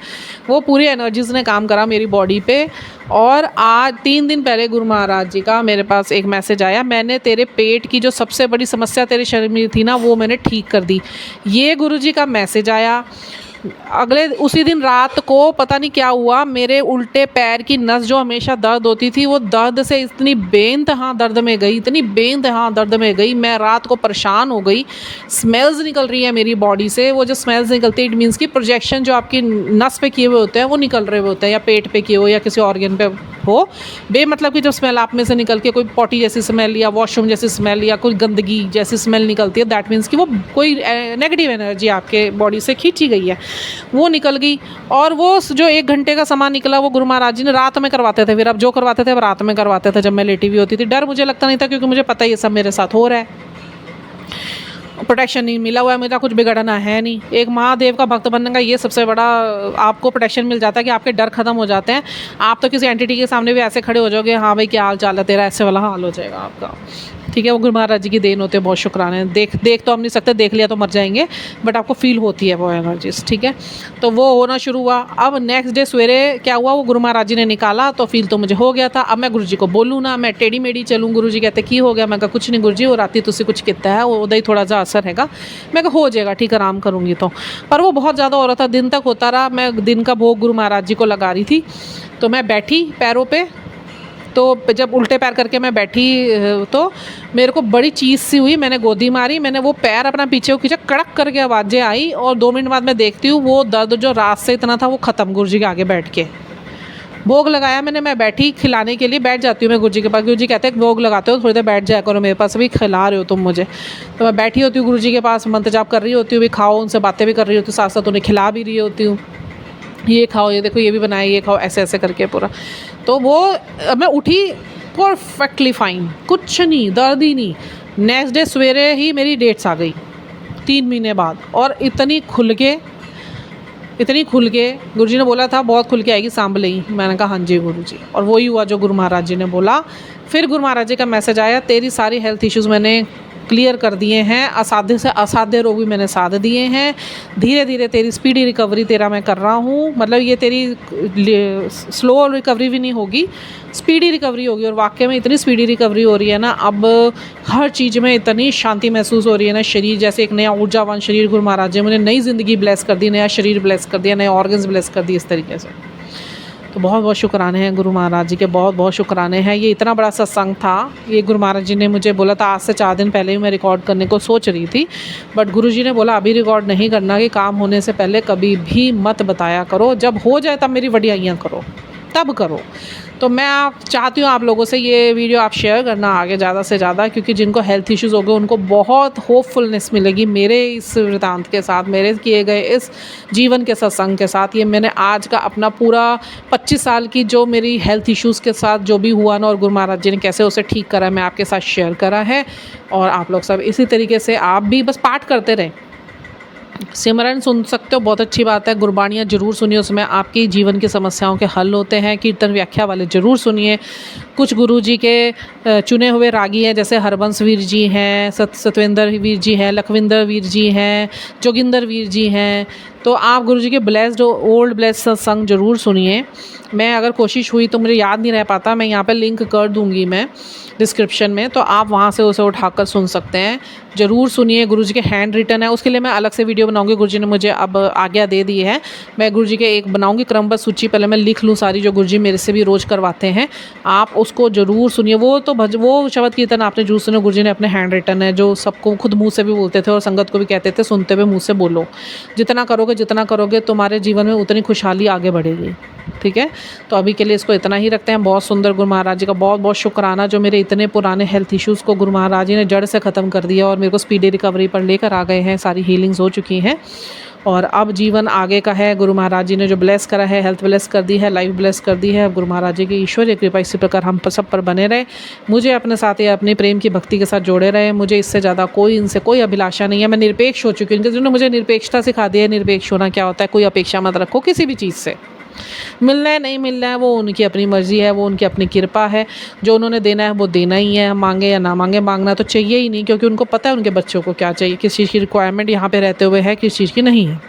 वो पूरी एनर्जीज़ ने काम करा मेरी बॉडी पे। और आज 3 दिन पहले गुरु महाराज जी का मेरे पास एक मैसेज आया, मैंने तेरे पेट की जो सबसे बड़ी समस्या तेरे शरीर में थी ना, वो मैंने ठीक कर दी। ये गुरुजी का मैसेज आया। अगले उसी दिन रात को पता नहीं क्या हुआ, मेरे उल्टे पैर की नस जो हमेशा दर्द होती थी, वो दर्द से इतनी बेइंतहा दर्द में गई, इतनी बेइंतहा दर्द में गई, मैं रात को परेशान हो गई। स्मेल्स निकल रही है मेरी बॉडी से। वो जो स्मेल्स निकलती है इट मीन्स की प्रोजेक्शन जो आपकी नस पे किए हुए होते हैं वो निकल रहे होते हैं, या पेट पे किए हो या किसी ऑर्गन पे हो। बेमतलब की जब स्मेल आप में से निकल के कोई पॉटी जैसी स्मेल या वॉशरूम जैसी स्मेल या कोई गंदगी जैसी स्मेल निकलती है, दैट मीन्स कि वो कोई नेगेटिव एनर्जी आपके बॉडी से खींची गई है। वो निकल गई। और वो जो 1 घंटे का सामान निकला वो गुरु महाराज जी ने रात में करवाते थे। फिर अब जो करवाते थे अब रात में करवाते थे जब मैं लेटी हुई होती थी। डर मुझे लगता नहीं था क्योंकि मुझे पता ये सब मेरे साथ हो रहा है। प्रोटेक्शन नहीं मिला हुआ है, मेरा कुछ बिगड़ना है नहीं। एक महादेव का भक्त बनने का ये सबसे बड़ा आपको प्रोटेक्शन मिल जाता है कि आपके डर खत्म हो जाते हैं। आप तो किसी एंटिटी के सामने भी ऐसे खड़े हो जाओगे, हाँ भाई क्या हाल चाल है तेरा, ऐसे वाला हाल हो जाएगा आपका। ठीक है, वो गुरु महाराज जी की देन होते हैं, बहुत शुक्राने। देख तो हम नहीं सकते, देख लिया तो मर जाएंगे, बट आपको फील होती है वो एनर्जीज। ठीक है, तो वो होना शुरू हुआ। अब नेक्स्ट डे सवेरे क्या हुआ, वो गुरु महाराज जी ने निकाला तो फील तो मुझे हो गया था। अब मैं गुरु जी को बोलूँ ना, मैं टेढ़ी मेढ़ी चलूँ। गुरु जी कहते की हो गया, मैं कहा कुछ नहीं गुरु जी, वो राती तुझसे कुछ कितना है, वो उदा ही थोड़ा सा असर हैगा। मैं कहा हो जाएगा ठीक, आराम करूँगी तो। पर वो बहुत ज़्यादा हो रहा था, दिन तक होता रहा। मैं दिन का भोग गुरु महाराज जी को लगा रही थी, तो मैं बैठी पैरों पे, तो जब उल्टे पैर करके मैं बैठी तो मेरे को बड़ी चीज़ सी हुई। मैंने गोदी मारी, मैंने वो पैर अपना पीछे खींचा, कड़क करके आवाज़ें आई। और 2 मिनट बाद मैं देखती हूँ वो दर्द जो रात से इतना था वो ख़त्म। गुरु जी के आगे बैठ के भोग लगाया मैंने। मैं बैठी खिलाने के लिए, बैठ जाती हूँ मैं गुरु जी के पास। गुरु जी कहते हैं भोग लगाते हो थोड़ी देर बैठ जाया करो मेरे पास, अभी खिला रहे हो तुम मुझे। तो मैं बैठी होती हूँ गुरु जी के पास, मंत्र जाप कर रही होती हूँ, भी खाओ, उनसे बातें भी कर रही होती हूँ, साथ साथ उन्हें खिला भी रही होती हूँ, ये खाओ, ये देखो ये भी बनाए, ये खाओ, ऐसे ऐसे करके पूरा। तो वो मैं उठी परफेक्टली फाइन, कुछ नहीं, दर्द ही नहीं। नेक्स्ट डे सवेरे ही मेरी डेट्स आ गई 3 महीने बाद, और इतनी खुल के गुरुजी ने बोला था बहुत खुल के आएगी, सांभले ही। मैंने कहा हाँ जी गुरुजी, और वही हुआ जो गुरु महाराज जी ने बोला। फिर गुरु महाराज जी का मैसेज आया, तेरी सारी हेल्थ इश्यूज़ मैंने क्लियर कर दिए हैं, असाध्य से असाध्य रोग भी मैंने साध दिए हैं। धीरे धीरे तेरी स्पीडी रिकवरी तेरा मैं कर रहा हूँ, मतलब ये तेरी स्लो रिकवरी भी नहीं होगी, स्पीडी रिकवरी होगी। और वाकई में इतनी स्पीडी रिकवरी हो रही है ना, अब हर चीज़ में इतनी शांति महसूस हो रही है ना। शरीर जैसे एक नया ऊर्जावान शरीर गुरु महाराज जी मुझे नई ज़िंदगी ब्लेस कर दी, नया शरीर ब्लेस कर दिया, नए ऑर्गन्स ब्लेस कर दिए, इस तरीके से। तो बहुत बहुत शुक्राने हैं गुरु महाराज जी के, बहुत बहुत शुक्राने हैं। ये इतना बड़ा सत्संग था, ये गुरु महाराज जी ने मुझे बोला था, आज से 4 दिन पहले ही मैं रिकॉर्ड करने को सोच रही थी, बट गुरु जी ने बोला अभी रिकॉर्ड नहीं करना, कि काम होने से पहले कभी भी मत बताया करो, जब हो जाए तब मेरी वडियाइयाँ करो, तब करो। तो मैं चाहती हूँ आप लोगों से ये वीडियो आप शेयर करना आगे ज़्यादा से ज़्यादा, क्योंकि जिनको हेल्थ इश्यूज़ हो गए उनको बहुत होपफुलनेस मिलेगी मेरे इस वृतांत के साथ, मेरे किए गए इस जीवन के सत्संग के साथ। ये मैंने आज का अपना पूरा 25 साल की जो मेरी हेल्थ इश्यूज़ के साथ जो भी हुआ ना, और गुरु महाराज जी ने कैसे उसे ठीक करा, मैं आपके साथ शेयर करा है। और आप लोग सब इसी तरीके से आप भी बस पाठ करते रहें, सिमरन सुन सकते हो, बहुत अच्छी बात है। गुरबाणियाँ ज़रूर सुनिए, उसमें आपकी जीवन की समस्याओं के हल होते हैं। कीर्तन व्याख्या वाले ज़रूर सुनिए। कुछ गुरु जी के चुने हुए रागी हैं, जैसे हरबंस वीर जी हैं, सतविंदर वीर जी हैं, लखविंदर वीर जी हैं, जोगिंदर वीर जी हैं। तो आप गुरु जी के ब्लेस्ड ओल्ड ब्लेस्ड सत्संग ज़रूर सुनिए। मैं अगर कोशिश हुई तो मुझे याद नहीं रह पाता, मैं यहाँ पर लिंक कर दूँगी मैं डिस्क्रिप्शन में, तो आप वहाँ से उसे उठाकर सुन सकते हैं। ज़रूर सुनिए, गुरु जी के हैंड रिटन है, उसके लिए मैं अलग से वीडियो बनाऊंगी। गुरु जी ने मुझे अब आज्ञा दे दी है, मैं गुरु जी के एक बनाऊंगी क्रमबद्ध सूची, पहले मैं लिख लूँ सारी जो गुरु जी मेरे से भी रोज़ करवाते हैं। आप उसको ज़रूर सुनिए। वो शब्द कीर्तन आपने जरूर सुना, गुरु जी ने अपने हैंड रिटन है, जो सबको खुद मुँह से भी बोलते थे और संगत को भी कहते थे, सुनते हुए मुँह से बोलो। जितना करोगे तुम्हारे जीवन में उतनी खुशहाली आगे बढ़ेगी। ठीक है, तो अभी के लिए इसको इतना ही रखते हैं। बहुत सुंदर गुरु महाराज जी का बहुत बहुत शुक्राना, जो मेरे इतने पुराने हेल्थ इश्यूज़ को गुरु महाराज जी ने जड़ से ख़त्म कर दिया और मेरे को स्पीडी रिकवरी पर लेकर आ गए हैं। सारी हीलिंग्स हो चुकी हैं और अब जीवन आगे का है। गुरु महाराज जी ने जो ब्लेस करा है, हेल्थ ब्लेस कर दी है, लाइफ ब्लेस कर दी है। गुरु महाराज जी की ईश्वरीय कृपा इसी प्रकार हम सब पर बने रहे, मुझे अपने साथ या अपने प्रेम की भक्ति के साथ जोड़े रहे। मुझे इससे ज़्यादा इनसे कोई अभिलाषा नहीं है। मैं निरपेक्ष हो चुकी हूँ, जिन्होंने मुझे निरपेक्षता सिखा दी है। निरपेक्ष होना क्या होता है, कोई अपेक्षा मत रखो किसी भी चीज़ से। मिलना है नहीं मिलना है वो उनकी अपनी मर्ज़ी है, वो उनकी अपनी कृपा है। जो उन्होंने देना है वो देना ही है, मांगे या ना मांगे। मांगना तो चाहिए ही नहीं, क्योंकि उनको पता है उनके बच्चों को क्या चाहिए, किस चीज़ की रिक्वायरमेंट यहाँ पे रहते हुए है, किस चीज़ की नहीं है।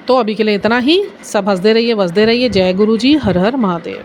तो अभी के लिए इतना ही। सब हंसते रहिए, बसते रहिए। जय गुरु जी, हर हर महादेव।